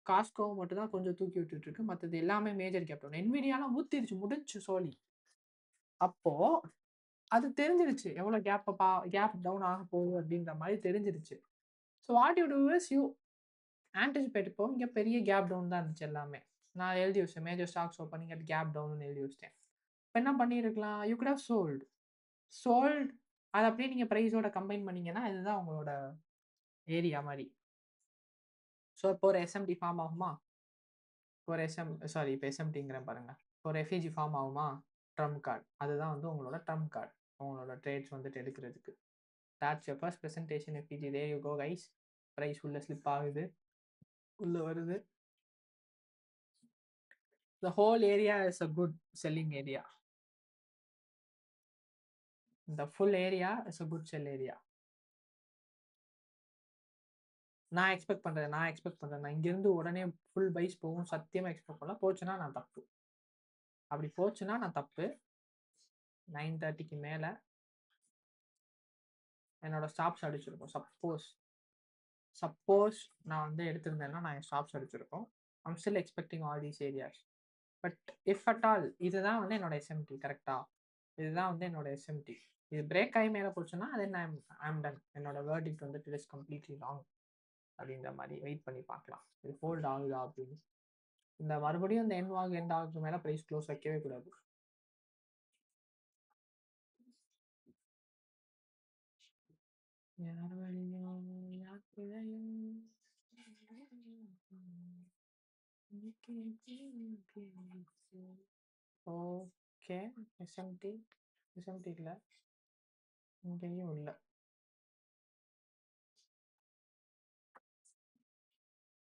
காஸ்ட்கோவும் மட்டும் தான் கொஞ்சம் தூக்கி விட்டுட்டு இருக்கு. மற்றது எல்லாமே மேஜர் கேப் டவுன். என்விடியாலாம் ஊத்திருச்சு, முடிஞ்சு சோலி. அப்போ அது தெரிஞ்சிருச்சு எவ்வளோ கேப் டவுன் ஆக போகுது அப்படின்ற மாதிரி தெரிஞ்சிருச்சு. So what you do is you anticipate. இப்போ இங்கே பெரிய கேப் டவுன் தான் இருந்துச்சு எல்லாமே. நான் எழுதி வச்சேன் major stocks opening at gap down எழுதி வச்சிட்டேன். இப்போ என்ன பண்ணியிருக்கலாம், யூ குட் ஹவ் சோல்ட் அதை அப்படியே நீங்கள் ப்ரைஸோட கம்பைன் பண்ணீங்கன்னா இதுதான் உங்களோட ஏரியா மாதிரி. ஸோ இப்போ ஒரு எஸ்எம்டி ஃபார்ம் ஆகுமா, ஒரு இப்போ எஸ்எம்டிங்கிறேன் பாருங்க. ஒரு எஃப்இஜி ஃபார்ம் ஆகுமா, ட்ரம் கார்டு. அதுதான் வந்து உங்களோட ட்ரம் கார்டு, உங்களோட ட்ரேட்ஸ் வந்துட்டு எடுக்கிறதுக்கு. that's your first presentation FPG. there you go guys. price உள்ள ஸ்லிப் ஆகுது, உள்ள வருது. the whole area is a good selling area. இந்த full area is a good sell area. நான் எக்ஸ்பெக்ட் பண்றேன். நான் இங்கேருந்து உடனே ஃபுல் பைஸ் போகும் சத்தியமா எக்ஸ்பெக்ட் பண்ணல. போச்சுன்னா நான் தப்பு. அப்படி போச்சுன்னா நான் தப்பு. 9:30க்கு மேல என்னோட ஸ்டாப்ஸ் அடிச்சிருக்கும். சப்போஸ் நான் வந்து எடுத்திருந்தேன்னா நான் என் ஸ்டாப்ஸ் அடிச்சிருக்கோம். I'm still expecting all these areas. But if at all இதுதான் வந்து என்னோட எஸ்எம்டி கரெக்டா? இதுதான் வந்து என்னோட எஸ்எம்டி. இது பிரேக் ஆகி மேலே போச்சுன்னா அது ஐம் டன். என்னோட வேர்டிக்ட் வந்து இட் இஸ் கம்ப்ளீட்லி ராங் அப்படின்ற மாதிரி வெயிட் பண்ணி பார்க்கலாம். இது ஹோல்ட் ஆகுதா அப்படின்னு. இந்த மறுபடியும் இந்த எண்ட் ஆகுது மேலே ப்ரைஸ் க்ளோஸ் வைக்கவே கூடாது. யார் வழியும் யார் பிழையும் ஓகே. எஸ்எம்டி இல்லை, இங்கேயும் இல்லை.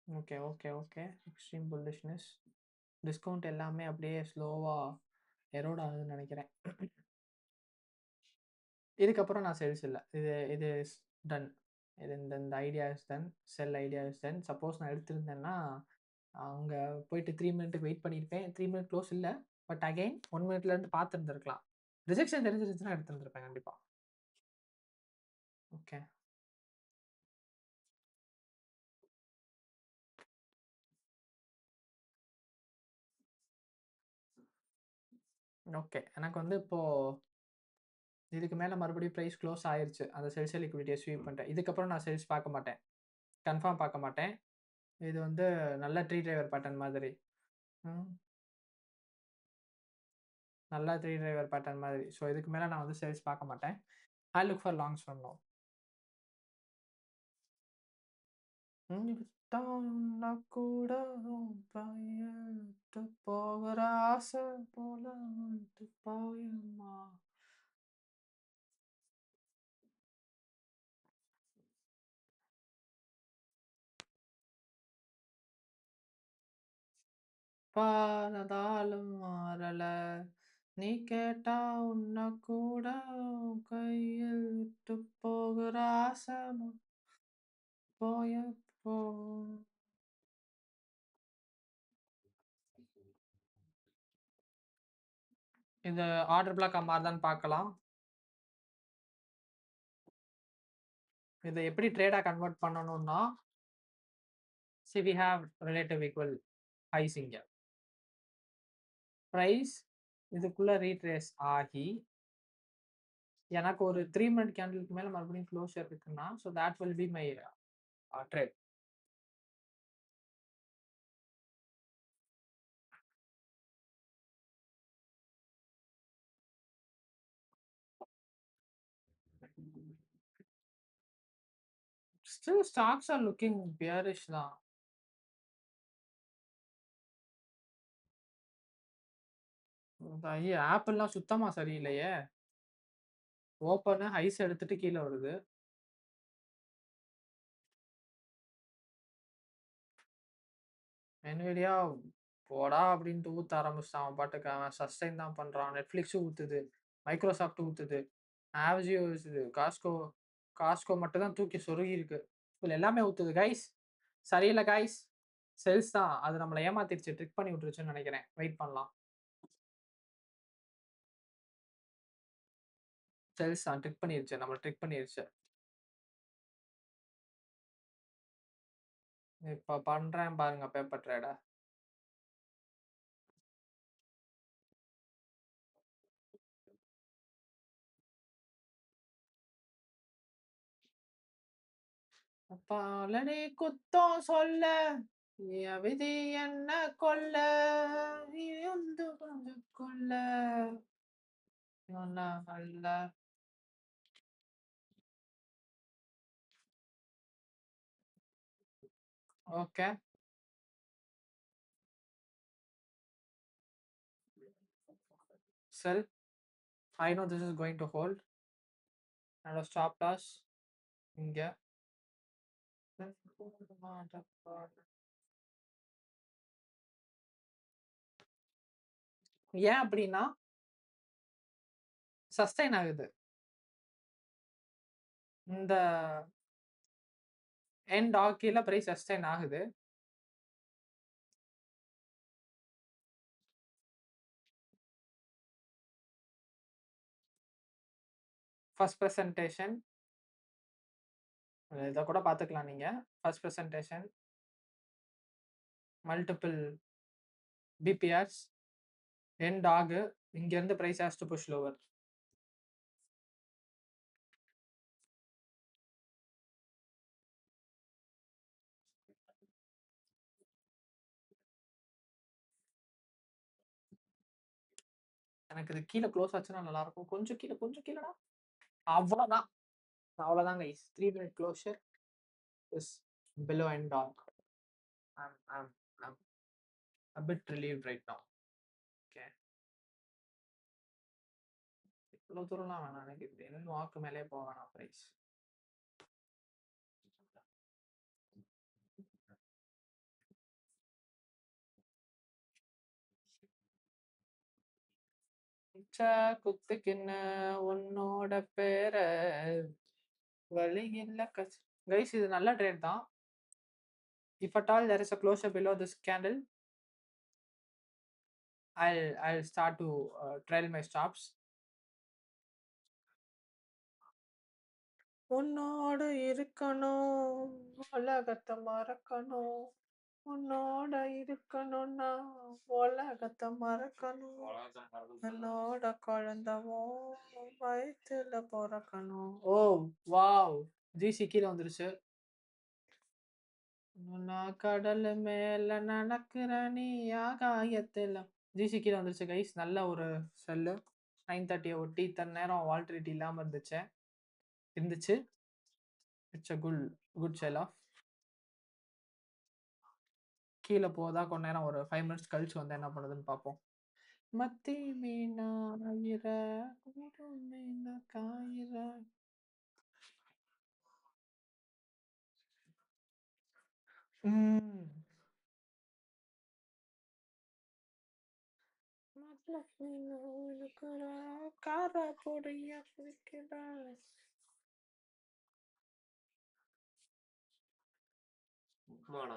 Okay okay okay. Extreme bullishness. Discount எல்லாமே அப்படியே ஸ்லோவாக எரோட் ஆகுதுன்னு நினைக்கிறேன். இதுக்கப்புறம் நான் சேல்ஸ் இல்லை. இது டன். இந்த idea is done. Sell idea is done. Suppose நான் எடுத்திருந்தேன்னா அங்கே போயிட்டு 3 மினிட்டுக்கு வெயிட் பண்ணியிருப்பேன். 3 மினிட் க்ளோஸ் இல்லை. But again 1 மினிட்லேருந்து பார்த்துருந்துருக்கலாம். ரிஜெக்ஷன் தெரிஞ்சிருச்சுன்னா எடுத்துருந்துருப்பேன் கண்டிப்பாக. Okay okay. எனக்கு வந்து இப்போது இதுக்கு மேலே மறுபடியும் ப்ரைஸ் க்ளோஸ் ஆயிருச்சு. அந்த சேல்ஸ் லிக்விடிட்டியை ஸ்வீப் பண்ணிட்டேன். இதுக்கப்புறம் நான் சேல்ஸ் பார்க்க மாட்டேன். கன்ஃபார்ம் பார்க்க மாட்டேன். இது வந்து நல்ல ட்ரீ டிரைவர் பேட்டர்ன் மாதிரி. நல்லா த்ரீ டிரைவர் பேட்டர்ன் மாதிரி. ஸோ இதுக்கு மேலே நான் வந்து சேல்ஸ் பார்க்க மாட்டேன். I look for longs from no. கூட போகிற ஆசை போல போயம்மா. பாரதாலும் மாறல நீ கேட்டா உன்ன கூட கையில் விட்டு போகிற ஆசை போய போ. இது ஆர்டர் பிளாக் மாறுதான்னு பார்க்கலாம். இதை எப்படி ட்ரேடா கன்வெர்ட் பண்ணணும்னா see we have relative equal highs இங்க. பிரைஸ் இதுக்குள்ள ரீட்ரேஸ் ஆகி எனக்கு ஒரு 3 மினிட் கேண்டிலுக்கு மேல மறுபடியும் க்ளோஷர் இருக்குன்னா so that will be my trade. Still stocks are looking bearish தான். ஐயா ஆப்பிள்லாம் சுத்தமா சரியில்லையே. ஓப்பன் ஹைஸ் எடுத்துட்டு கீழே வருது. என்விடியா போடா அப்படின்ட்டு ஊத்த ஆரம்பிச்சிட்டான். அவன் பாட்டுக்கு அவன் சஸ்டைன் தான் பண்றான். நெட்ஃபிளிக்ஸும் ஊத்துது, மைக்ரோசாஃப்ட் ஊத்துது, ஆவஜியோ ஊத்துது, காஸ்கோ மட்டும் தான் தூக்கி சொருகி இருக்கு. இதுல எல்லாமே ஊத்துது கைஸ். சரியில்லை கைஸ். செல்ஸ் தான் அது நம்மளை ஏமாத்திருச்சு, ட்ரிக் பண்ணி விட்டுருச்சுன்னு நினைக்கிறேன். வெயிட் பண்ணலாம். செல்ஸ் தான் ட்ரிக் பண்ணிருச்சு, நம்மளை ட்ரிக் பண்ணிருச்சு. இப்ப பண்றேன் பாருங்க பேப்பர் ட்ரேட. பாலனே குத்தம் சொல்ல என் விதி என்ன கொல்ல நீ வந்து கொஞ்சம் கொல்ல அல்ல. Okay sell. I know this is going to hold. And a stop loss இங்க. ஏன் அப்படின்னா சஸ்டைன் ஆகுது. இந்த எண்ட் டாக் கீழ பிரைஸ் சஸ்டெயின் ஆகுது. ஃபர்ஸ்ட் பிரசன்டேஷன் இத கூட பார்த்துக்கலாம் நீங்க. First presentation, multiple BPRs, NDOG இங்க இருந்து price has to push lower. எனக்கு இது கீழ க்ளோஸ் ஆச்சுன்னா நல்லா இருக்கும். கொஞ்சம் கீழடா. அவ்வளோதான். அவ்வளோதான் guys. 3 minute closure is below end talk. I'm a bit relieved right now. Okay. இவ்வளவு தூரம்லாம் வேணாம் எனக்கு. இது இன்னும் வாக்கு மேலே போக வேணாம் பிரைஸ். குத்துக்கின்ன உன்னோட பேர வழி இல்ல கச் கைஸ் இது நல்ல ட்ரேட் தான். If at all there is a closure below this candle, I'll start to trail my stops. உன்னோட இருக்கணும், உலகத்தை மறக்கணும். உன்னோட இருக்கணும்னா உலகத்தை மறக்கணும். என்னோட குழந்தவோ வயிற்றுல பிறக்கணும். ஓ வாவ், ஜிசி கீழே வந்துருச்சு. நான் கடல் மேல நடக்கிற நீ ஆகாயத்துல. ஜிசி கீழே வந்துருச்சு கைஸ். நல்ல ஒரு செல்லு. 9:30 ஒட்டி இத்தனை நேரம் வால்ட்ரிட்டி இல்லாம இருந்துச்சு. It's a good sell off. கீழே போதா கொஞ்ச நேரம் ஒரு 5 மினிட்ஸ் கழிச்சு வந்து என்ன பண்ணுதுன்னு பார்ப்போம். மத்தி மீனா ஆயிர மீனா காயிர. கார போடைய குடிக்கிறார். உப்மாடா.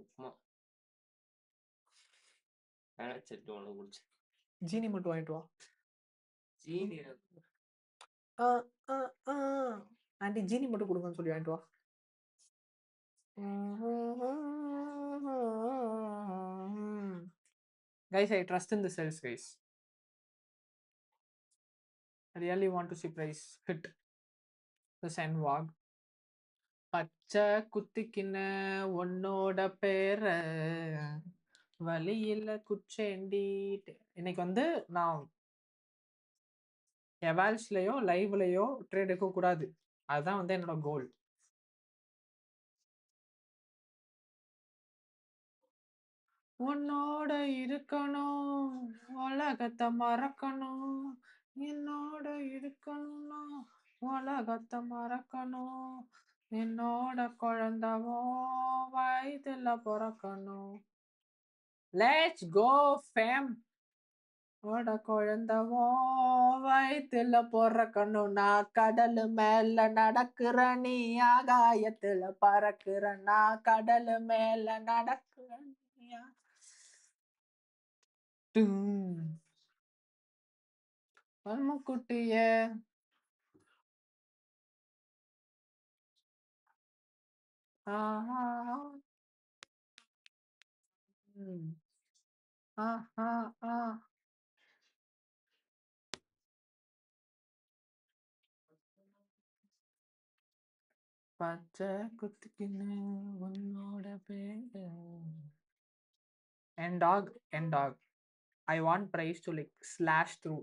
உப்மா செட்டு ஒன்று குடிச்சு. ஜீனி மட்டும் வாங்கிட்டு வா. ஜீனி ஆண்டி ஜீனி மட்டும் கொடுங்கன்னு சொல்லி வாங்கிட்டு வா. Guys, I trust in the sales guys. I really want to see price hit the sandwag. பச்சை குத்திக்கின உன்னோட பேர வழியில குச்சேண்டி. இன்னைக்கு வந்து நான் எவால்ஸ்லயோ லைவ்லயோ ட்ரேட் எடுக்க கூடாது. அதுதான் வந்து என்னோட கோல். உன்னோட இருக்கணும், உலகத்தை மறக்கணும். என்னோட இருக்கணும்னா உலகத்தை மறக்கணும். என்னோட குழந்தவோ வயதுல பிறக்கணும். Let's go fam. ஓட குழந்தவோ வயிற்றுல பிறக்கணும். நான் கடல் மேல நடக்கிற நீ ஆகாயத்துல பறக்கிற. நான் கடல் மேல நடக்கிற குட்டிய. பச்சை குத்துக்கின்னு உன்னோட பேரு. And dog. I want price to like slash through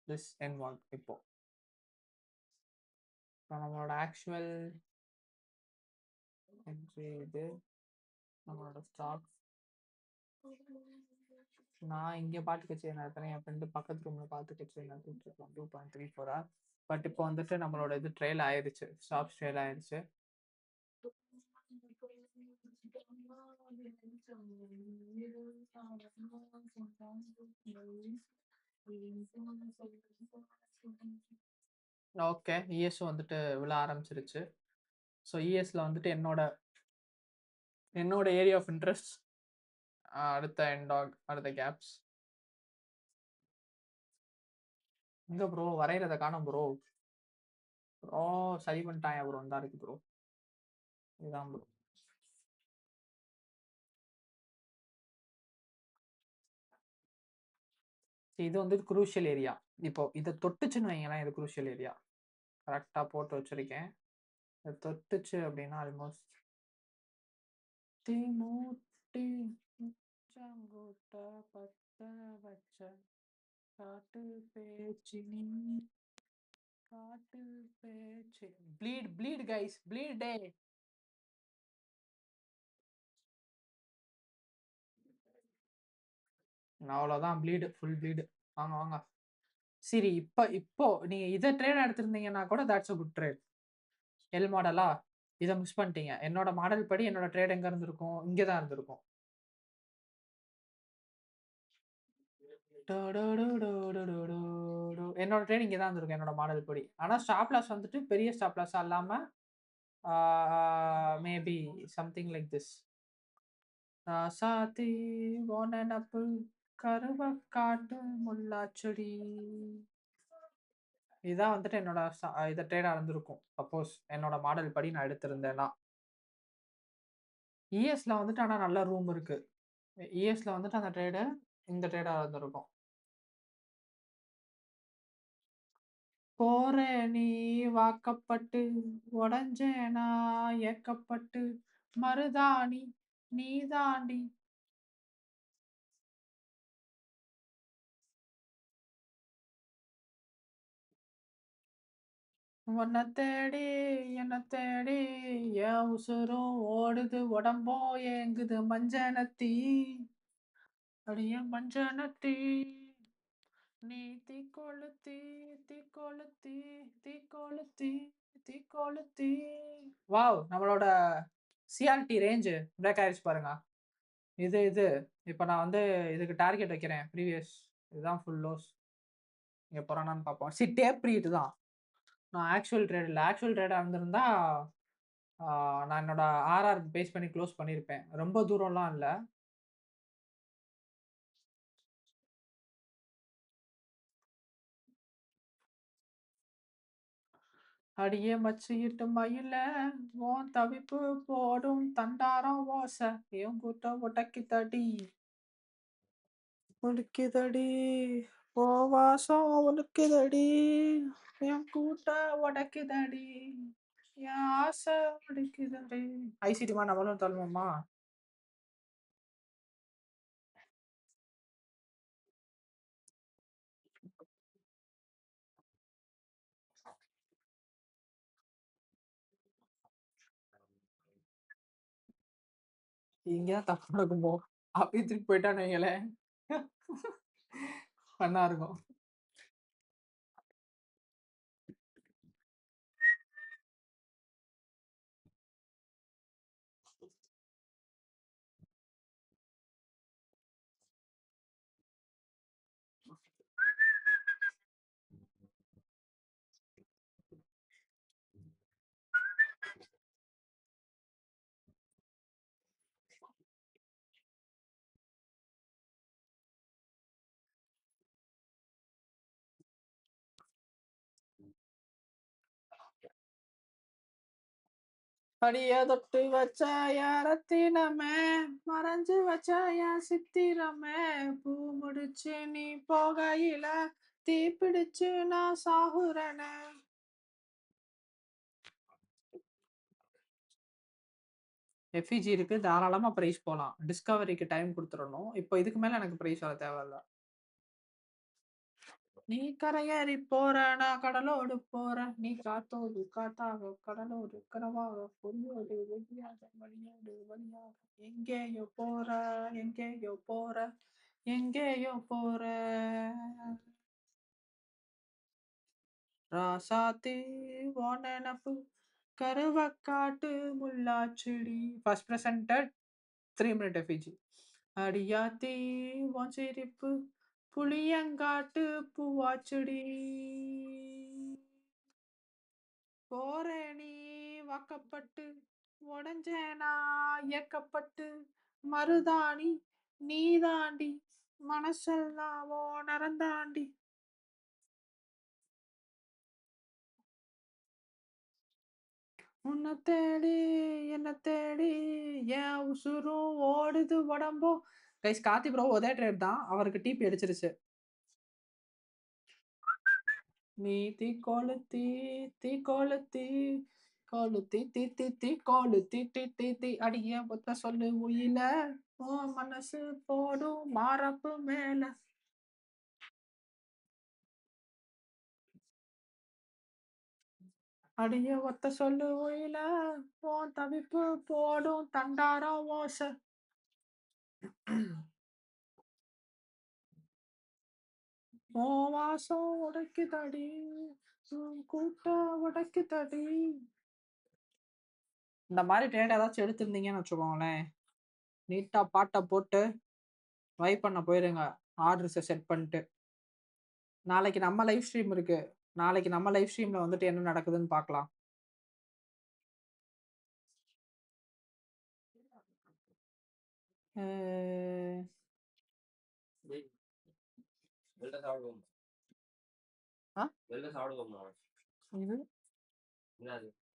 this N1 இப்போ. நம்மளோட ஆக்சுவல் இது நம்மளோட ஸ்டாக். நான் இங்கே பாட்டு கட்சி நடத்துறேன். என் ஃப்ரெண்டு பக்கத்து ரூம்ல பாட்டு கட்சி நடத்திட்டு இருக்கோம். 2.34 hours. பட் இப்போ வந்துட்டு நம்மளோட இது ட்ரெயில் ஆயிடுச்சு. ஸ்டாப் ட்ரெயில் ஆயிடுச்சு. ஓகே. இஎஸ் வந்துட்டு விழ ஆரம்பிச்சிருச்சு. ஸோ இஎஸ்ல வந்துட்டு என்னோட என்னோட ஏரியா ஆஃப் இன்ட்ரெஸ்ட் அடுத்த எண்டாக், அடுத்த கேப்ஸ். எங்க ப்ரோ வரையறத காணோம் ப்ரோ. ப்ரோ சரி பண்ணிட்டான்யா ப்ரோ. இந்தா இருக்கு ப்ரோ. இதுதான் ப்ரோ. இது வந்து குரூஷியல் ஏரியா. இப்போ இத தொட்டுச்சுன்னு வைங்களேன், இது குரூஷியல் ஏரியா. கரெக்ட்டா போட்டு வச்சிருக்கேன். இத தொட்டுச்சு அப்படின்னா ஆல்மோஸ்ட் தீ மூட்டி உச்சங்கூட்ட பத்த வச்ச காட்டு பேச்சு நீ காட்டு பேச்சு ப்ளீட் ப்ளீட் கைஸ் ப்ளீட் டே. அவ்வளோதான் ப்ளீடு ஃபுல் ப்ளீடு. வாங்க வாங்க. சரி இப்போ நீங்க இத ட்ரேட் எடுத்திருந்தீங்கன்னா கூட that's a good trade. L மாடலா இத மிஸ் பண்ணிட்டீங்க. என்னோட மாடல் படி என்னோட ட்ரேட் எங்க இருந்திருக்கும்? இங்க தான் இருந்திருக்கும். என்னோட ட்ரேட் இங்க தான் இருந்திருக்கும் என்னோட மாடல் படி. ஆனா ஸ்டாப் லாஸ் வந்துட்டு பெரிய ஸ்டாப் லாஸா இல்லாம மேபி சம்திங் லைக் திஸ். ராசாத்தி ஓ நெனப்பு கருவக்காட்டு முல்லாச்செடி. இதான் வந்துட்டு என்னோட இத ட்ரேடா இருந்திருக்கும். சப்போஸ் என்னோட மாடல் படி நான் எடுத்திருந்தேன்னா. இஎஸ்ல வந்துட்டு ஆனா நல்ல ரூம் இருக்கு. இஎஸ்ல வந்துட்டு அந்த ட்ரேடு இந்த ட்ரேடா இருந்திருக்கும். போற நீ வாக்கப்பட்டு உடஞ்சேனா ஏக்கப்பட்டு மருதாணி நீ தாண்டி. உன்னை தேடி என்ன தேடி என் உசுரும் ஓடுது உடம்போ ஏங்குது மஞ்சனத்தி அடிய மஞ்சனத்தி நீ தீக்கொளுத்தி தீக்கொளுத்தி தீக்கொளுத்தி தீக்கொளுத்தி. வாவ் நம்மளோட சிஆர்டி ரேஞ்சு பிரேக் ஆயிடுச்சு பாருங்க. இது இப்போ நான் வந்து இதுக்கு டார்கெட் வைக்கிறேன். ப்ரீவியஸ் இதுதான் ஃபுல் லோஸ். இங்கே போகிறானான்னு பார்ப்போம். டேப் ரீட் தான். நான் ஆக்சுவல் ட்ரேட் இல்லை. ஆக்சுவல் ட்ரேடாக இருந்திருந்தா நான் என்னோட ஆர்ஆர் பேஸ் பண்ணி க்ளோஸ் பண்ணியிருப்பேன். ரொம்ப தூரம்லாம் இல்லை. அடியே மச்சிட்டு மயில ஓன் தவிப்பு போடும் தண்டாரம் ஓசை என் கூட்ட உடக்கி தடி உடுக்குதடி ஓ வாசம் உடுக்குதடி என் கூட்ட உடைக்குதடி என் ஆசை உடைக்குதடி. ஐசிடிமா நம்மளும் தள்ளுவோமா? இங்கதான் தப்பு நடக்கும்போ. அப்படியே திருப்பி போயிட்டான்னு வைங்களேன், பண்ணா இருக்கும். அடிய தொட்டு வச்ச ரத்தினமே மறைஞ்சு வச்ச என் சித்திரமே பூ முடிச்சு நீ போகையில தீ பிடிச்சு நான் சாகுறேனே. எஃப்இஜி இருக்கு, தாராளமா பிரைஸ் போலாம். டிஸ்கவரிக்கு டைம் கொடுத்துடணும். இப்போ இதுக்கு மேல எனக்கு பிரைஸ் வர தேவையில்ல. நீ கரையேறி போற நான் கடலோடு போற நீ காத்தோடு காத்தாக கடலோடு கனவாக பொறியோடு வெடியாக வழியோடு வழியாக எங்கேயோ போற எங்கேயோ போற எங்கேயோ போற ராசாத்தி ஓ நெனப்பு கருவக்காட்டு முல்லாச்செடி. First presented 3 minute FVG. அடியாத்தி உன் சிரிப்பு புளியங்காட்டு பூவாச்செடி. போறே நீ வாக்கப்பட்டு உடஞ்சேனா இயக்கப்பட்டு மருதாணி நீதாண்டி மனசெல்லாம் ஓ நரந்தாண்டி. உன்னை தேடி என்ன தேடி என் உசுரும் ஓடுது உடம்போ. கைஸ் கார்த்தி ப்ரோ ஒரே ட்ரைப் தான், அவருக்கு டிபி அடிச்சிருச்சு. நீ தீ கொளுத்தி தீ கொளுத்தி கொளுத்தி தீ தீ தீ கொளுத்தி தீ தீ தீ அடிய ஒத்த சொல்லு உயில ஓ மனசு போடும் மாறப்பு மேல. அடிய ஒத்த சொல்லு உயில ஓ தவிப்பு போடும் தண்டாரா ஓச. ஓ வாசம் உடைக்குதடி கூட்ட உடைக்குதடி. இந்த மாதிரி ட்ரேட் ஏதாச்சும் எடுத்திருந்தீங்கன்னு வச்சுக்கோங்களேன், நீட்டா பாட்டை போட்டு வைப் பண்ண போயிருங்க. ஆர்டர்ஸை செட் பண்ணிட்டு நாளைக்கு நம்ம லைவ் ஸ்ட்ரீம் இருக்கு. நாளைக்கு நம்ம லைவ் ஸ்ட்ரீம்ல வந்துட்டு என்ன நடக்குதுன்னு பார்க்கலாம்.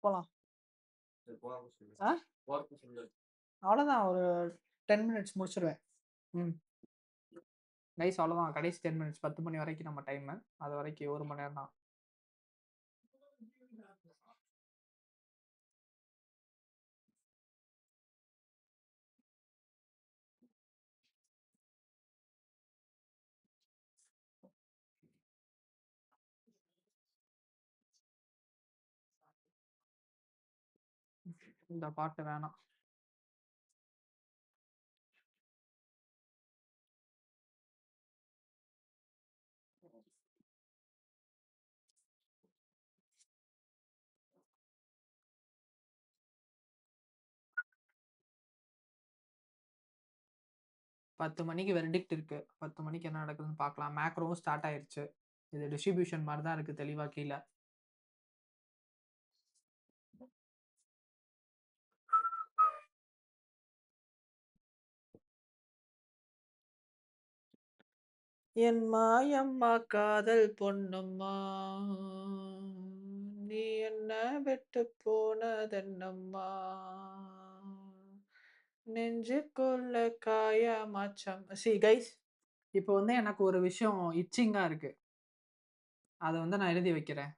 போலாம். அவ்வளோதான், ஒரு 10 மினிட்ஸ் முடிச்சிருவேன். ம் கைஸ் அவ்வளோதான், கடைசி 10 மினிட்ஸ், 10 மணி வரைக்கும் நம்ம டைம். அது வரைக்கும் 1 மணி நேரம் தான். இந்த பாட்டு வேணாம். பத்து மணிக்கு வெர்டிக்ட் இருக்கு. 10 மணிக்கு என்ன நடக்குதுன்னு பார்க்கலாம். மேக்ரோவும் ஸ்டார்ட் ஆயிருச்சு. இது டிஸ்ட்ரிபியூஷன் மாதிரி தான் இருக்கு தெளிவா கீழே. என் மாயம்மா காதல் பொன்னம்மா நீ என்ன விட்டு போனதென்னம்மா நெஞ்சுக்குள்ள காயமாச்சம். சி கைஸ், இப்போ வந்து எனக்கு ஒரு விஷயம் இச்சிங்கா இருக்கு, அதை வந்து நான் எழுதி வைக்கிறேன்.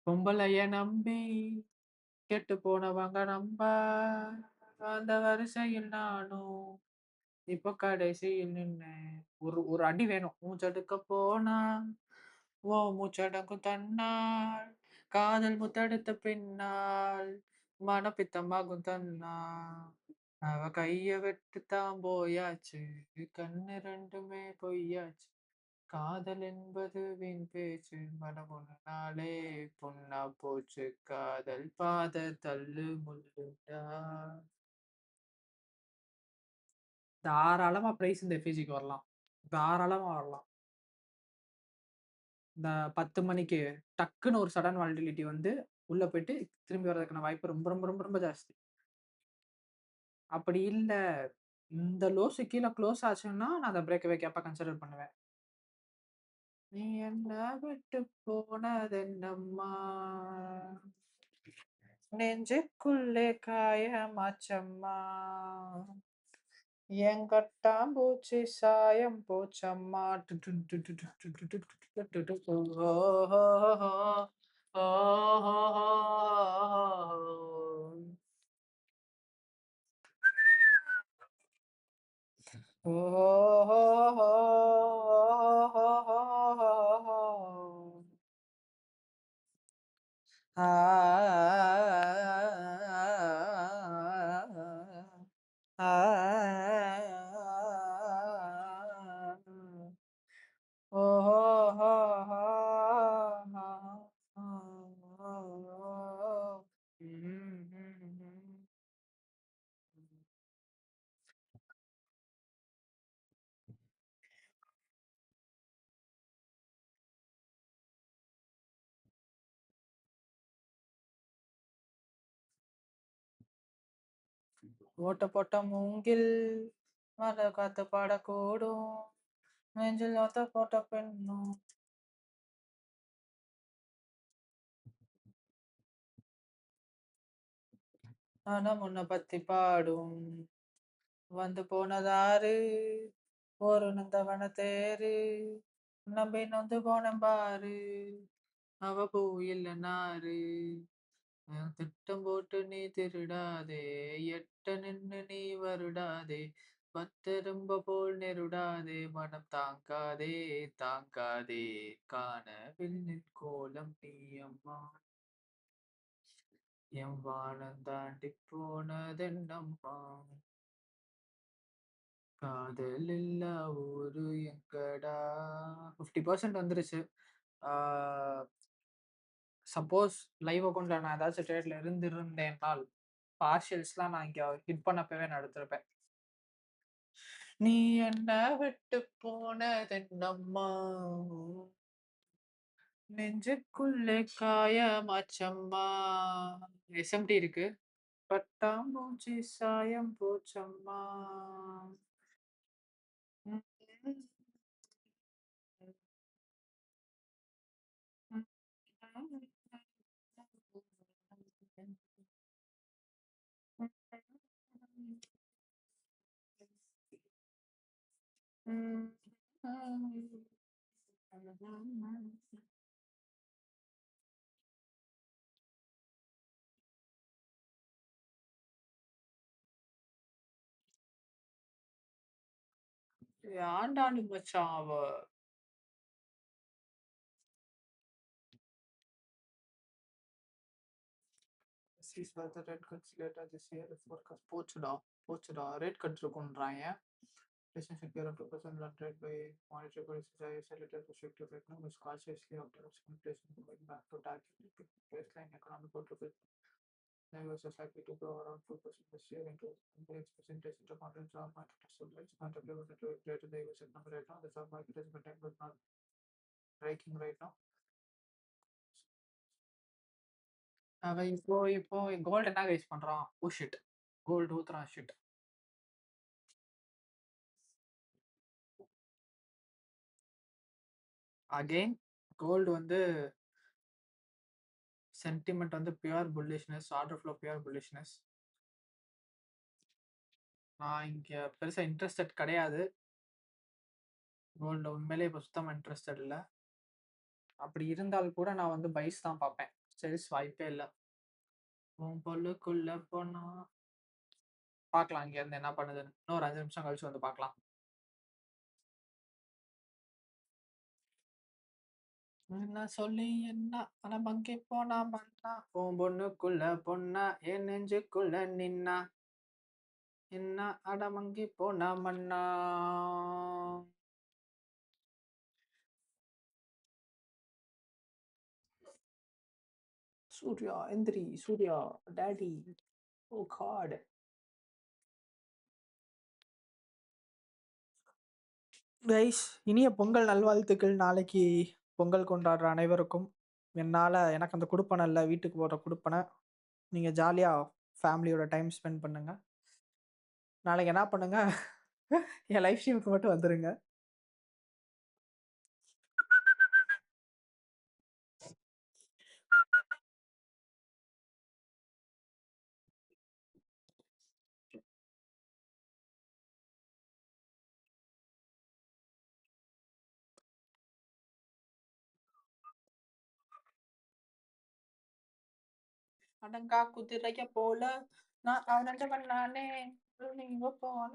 பொம்பளைய நம்பி கெட்டு போனவங்க நம்ப அந்த வரிசையில் நானும் இப்போ கடைசியில் நின்னேன். ஒரு ஒரு அடி வேணும். மூச்செடுக்க போனா ஓ மூச்சடங்கும் தன்னால் காதல் முத்தெடுத்த பின்னால் மனப்பித்தமாகும் தன்னால் அவ கைய விட்டுத்தான் போயாச்சு, கண்ணு ரெண்டுமே பொய்யாச்சு, காதல் என்பது வீண் பேச்சு, மனம் ஒரு நாளே பொண்ணா போச்சு, காதல் பாத தள்ளு முள்ளுடா. தாராளமா பிரைஸ் இந்த எஃபிஜிக்கு வரலாம், தாராளமா வரலாம். இந்த 10 மணிக்கு டக்குன்னு ஒரு சடன் வாலிடிலிட்டி வந்து உள்ள போயிட்டு திரும்பி வர்றதுக்கான வாய்ப்பு ரொம்ப ரொம்ப ரொம்ப ரொம்ப ஜாஸ்தி. அப்படி இல்ல, இந்த லோஸு கீழே க்ளோஸ் ஆச்சுன்னா நான் அந்த பிரேக் அவே கேப்பா கன்சிடர் பண்ணுவேன். நீ என்ன விட்டு போனதென்னம்மா நெஞ்சுக்குள்ளே காயமாச்சம்மா. எங்கட்டாம்பூச்சி சாயம் போச்சம்மா டு டு டு டு டு டு டு டு டு டு டு டு. ஓஹோஹோ, ஓஹோஹோ. ஓஹோஹோ, ஓஹோஹோ. ஆ ஆ ஓஹோஹோஹோ. ஓட்ட போட்ட மூங்கில் மர காத்து பாடக்கூடும் நெஞ்சில் ஒத்த போட்ட பெண்ணும் மனம் உன்னை பத்தி பாடும் வந்து போனதாரு ஒரு நந்தவன தேரு நம்பி நொந்து போனேன் பாரு அவ பூ இல்ல நாரு திட்டம் போட்டு நீ திருடாதே எட்ட நின்னு நீ வருடாதே பத்தெரும்ப போல் நெருடாதே மனம் தாங்காதே தாங்காதே காண விண்ணின் கோலம் நீ அம்மா என் வானம் தாண்டி போனதென்னம்மா காதல் இல்லா ஊரு எங்கடா 50% வந்துருச்சு. சப்போஸ் லைவ் அக்கௌண்ட்ல நான் ஏதாச்சும் ட்ரேட்ல இருந்திருந்தேன்னால் பார்ஷியல்ஸ்லாம் நான் இங்க ஹிட் பண்ணப்பவே நான் எடுத்திருப்பேன். நீ என்ன விட்டு போனதென்னம்மா நெஞ்சுக்குள்ளே காயமாச்சம்மா. எஸ்எம்டி இருக்கு. பட்டாம்பூச்சி சாயம் போச்சம்மா. ஆண்டாண்டு மச்சான் அவ சீஸ் the red cuts later this year the forecast போச்சுடா ரேட் கட் இருக்குன்றாங்க. Relationship year of 2000 by monetary policy is a little restrictive right now, is cautiously optimistic inflation going back to target baseline economic outlook. The US is likely to grow around 2% this year into increased percentage into confidence job market stabilized. Not everyone to rate the US number right now. The job market is been but not breaking right now. அவன் இப்போ gold என்ன guys பண்றான்? Oh shit, gold ஊத்துறான் shit. Again gold வந்து sentiment வந்து pure bullishness, order flow pure bullishness. நான் இங்க பெருசா இன்ட்ரெஸ்டட் கிடையாது. கோல்டு உண்மையிலே இப்போ சுத்தமா இன்ட்ரெஸ்டட் இல்லை. அப்படி இருந்தால் கூட நான் வந்து பைஸ் தான் பார்ப்பேன். செல்ஸ் வாய்ப்பே இல்லை. உன் பொல்லுக்குள்ள போனா பார்க்கலாம் இங்க இருந்து என்ன பண்ணுதுன்னு. இன்னொரு 5 நிமிஷம் கழிச்சு வந்து பார்க்கலாம். என்ன சொல்லி என்ன மங்கி போனா மண்ணா உன் பொண்ணுக்குள்ள பொண்ணா என் நெஞ்சுக்குள்ள நின்னா என்ன அடமங்கி போனா மண்ணா. சூர்யா எந்திரி, சூர்யா டாடி, ஓ காட். கைஸ் இனிய பொங்கல் நல்வாழ்த்துக்கள். நாளைக்கு பொங்கல் கொண்டாடுற அனைவருக்கும் எனக்கு அந்த குடுப்பனை இல்லை, வீட்டுக்கு போடுற குடுப்பனை. நீங்கள் ஜாலியாக ஃபேமிலியோட டைம் ஸ்பெண்ட் பண்ணுங்க. நாளைக்கு என்ன பண்ணுங்க, என் லைஃப் ஸ்ட்ரீமுக்கு மட்டும் வந்துருங்க. அடங்கா குதிரைய போல நான் அவனவன் நானே நீங்க போன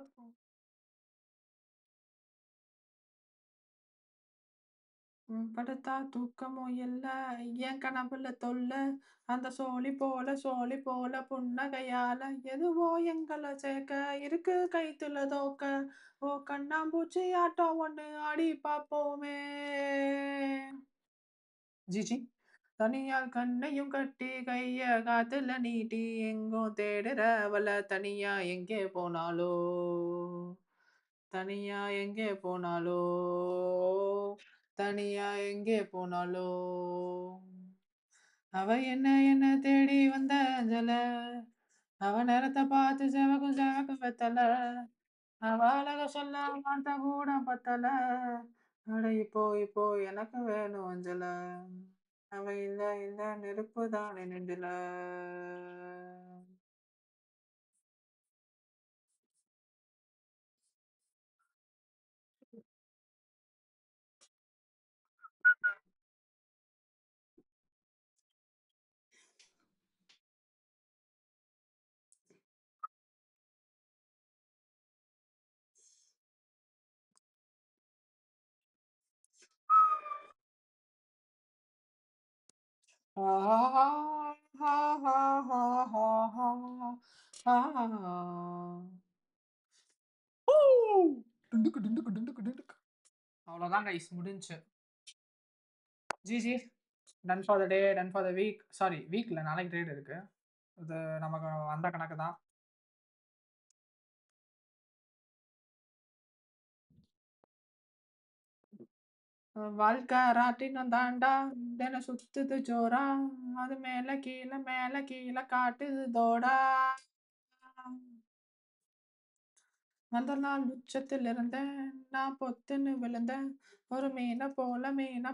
படுத்தா தூக்கமும் இல்ல என் கனவுல தொல்ல அந்த சோழி போல புன்னகையால எதுவோ எங்கள சேர்க்க இருக்கு கைத்துல தோக்க ஓ கண்ணாம்பூச்சி ஆட்டம் ஒண்ணு ஆடி பாப்போமே ஜிஜி தனியால் கண்ணையும் கட்டி கைய காத்துல நீட்டி எங்கும் தேடுறவள தனியா எங்கே போனாலோ தனியா எங்கே போனாலோ தனியா எங்கே போனாலோ அவ என்ன தேடி வந்த அஞ்சல அவ நேரத்தை பார்த்து செவக்கும் வெத்தல அவ அழக சொல்ல வார்த்தை கூட பத்தல அட இப்போ எனக்கு வேணும் அஞ்சல அவ இல்ல நெருப்பு தான் நெஞ்சில அவ்வளவுதான் கைஸ் முடிஞ்சு GG done for the day done for the week sorry வீக்ல நாளைக்கு ட்ரேட் இருக்கு இது நமக்கு வந்த கணக்கு தான் வாழ்க்கை ராட்டினம் தாண்டா தின சுத்துது ஜோரா அது மேல கீழே காட்டுது தோடா அந்த நாள் உச்சத்தில் இருந்தேன் நான் பொத்துன்னு விழுந்தேன் ஒரு மீனை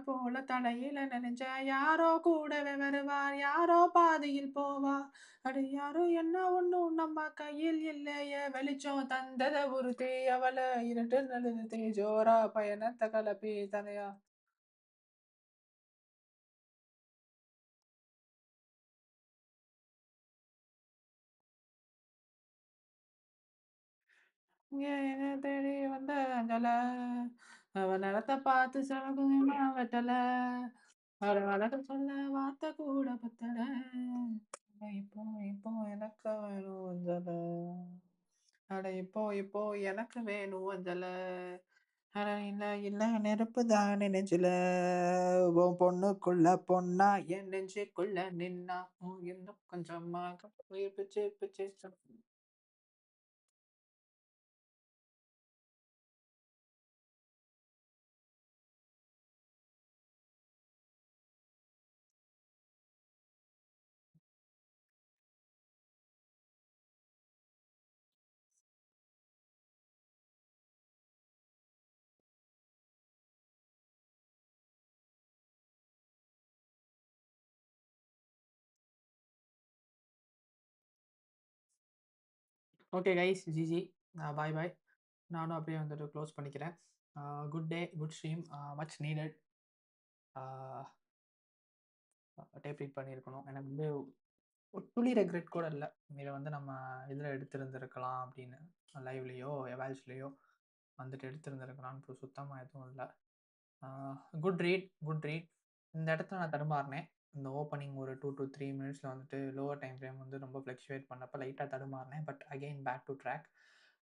போல தடையில நினைச்சேன் யாரோ கூடவே வருவார் யாரோ பாதையில் போவார் அடு யாரோ என்ன ஒண்ணும் நம்ம கையில் இல்லையே வெளிச்சம் தந்தத ஒரு அவளை இருட்டு நழுது ஜோரா பயணத்தை கலப்பி தனையா என்ன தேடி வந்த அஞ்சல அவ நிலத்தை பார்த்து சிறகுமா வெட்டல வழக்க சொல்ல வார்த்தை கூட பத்தல இப்போ எனக்கு வேணும் அஞ்சல அட இப்போ எனக்கு வேணும் அஞ்சல அட இல்ல நெருப்பு தான் நெஞ்சில உன் பொண்ணுக்குள்ள பொண்ணா என் நெஞ்சுக்குள்ள நின்னா இன்னும் கொஞ்சமா பிச்சு பிச்சு okay guys GG bye bye நானும் அப்படியே வந்துட்டு க்ளோஸ் பண்ணிக்கிறேன் good day good stream much needed tape read பண்ணியிருக்கணும் எனக்கு வந்து ஒரு துளி ரெக்ரெட் கூட இல்லை இதை வந்து நம்ம இதில் எடுத்திருந்திருக்கலாம் அப்படின்னு லைவ்லேயோ எவால்ஸ்லேயோ வந்துட்டு எடுத்திருந்திருக்கலாம்னு சுத்தமாக எதுவும் இல்லை குட் ரீட் இந்த இடத்துல நான் தடுமாறினேன் இந்த ஓப்பனிங் ஒரு 2 to 3 மினிட்ஸில் வந்துட்டு லோவர் டைம் ஃப்ரேம் வந்து ரொம்ப ஃப்ளக்சுவேட் பண்ணப்போ லைட்டாக தடுமாறினேன் but again back to track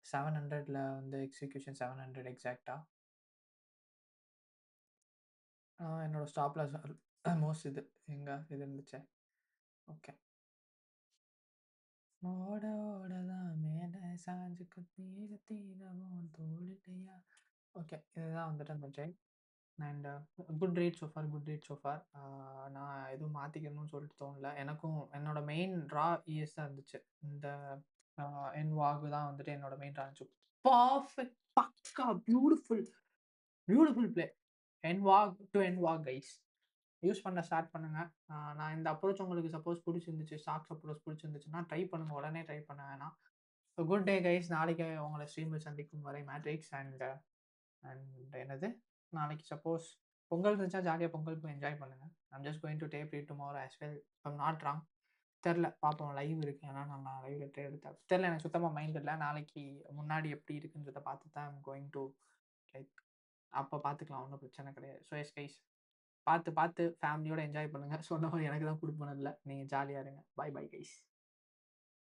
700 வந்து எக்ஸிக்யூஷன் 700 எக்ஸாக்டாக என்னோட ஸ்டாப் லாஸ் மோஸ்ட் இது எங்கே இது இருந்துச்சு ஓகே ஓட மேலே சாஞ்சு தீரவும் தோழிலையா ஓகே இதுதான் வந்துட்டு அந்த train and good rate so far நான் எதுவும் மாற்றிக்கணும்னு சொல்லிட்டு தோணல எனக்கும் என்னோட மெயின் ட்ரா இஎஸ் தான் இருந்துச்சு இந்த என் வாகு தான் வந்துட்டு என்னோட மெயின் ட்ரா இருந்துச்சு பர்ஃபெக்ட் பக்கா beautiful play N walk to N walk guys use பண்ண ஸ்டார்ட் பண்ணுங்க நான் இந்த அப்ரோச் உங்களுக்கு சப்போஸ் பிடிச்சிருந்துச்சு ஸ்டாக்ஸ் அப்ரோச் பிடிச்சிருந்துச்சுன்னா ட்ரை பண்ணுங்க உடனே ட்ரை பண்ண வேணாம் ஸோ குட் டே கைஸ் நாளைக்கு உங்களை ஸ்ட்ரீமில் சந்திக்கும் வரை மேட்ரிக்ஸ் அண்ட் என்னது நாளைக்கு சப்போஸ் பொங்கல் இருந்துச்சா ஜாலியாக பொங்கல் போய் என்ஜாய் பண்ணுங்க I'm just going to tape read tomorrow as well I'm not wrong தெரில பார்ப்போம். லைவ் இருக்கு. ஆனா நான் லைவ்ல எடுத்தேன். தெரில எனக்கு சுத்தமா மைண்ட் இல்ல. நாளைக்கு முன்னாடி எப்படி இருக்குன்றத பார்த்துட்டு தான் ஐ அம் கோயிங் டூ லைக் அப்ப பார்த்துக்கலாம். ஒண்ணும் பிரச்சனை கிடையாது. ஸோ எஸ் கைஸ் பார்த்து ஃபேமிலியோட என்ஜாய் பண்ணுங்க. சொன்ன மாரி எனக்கு தான் குடுப்பன இல்ல. நீங்க ஜாலியா இருங்க. பாய் பாய் கைஸ்.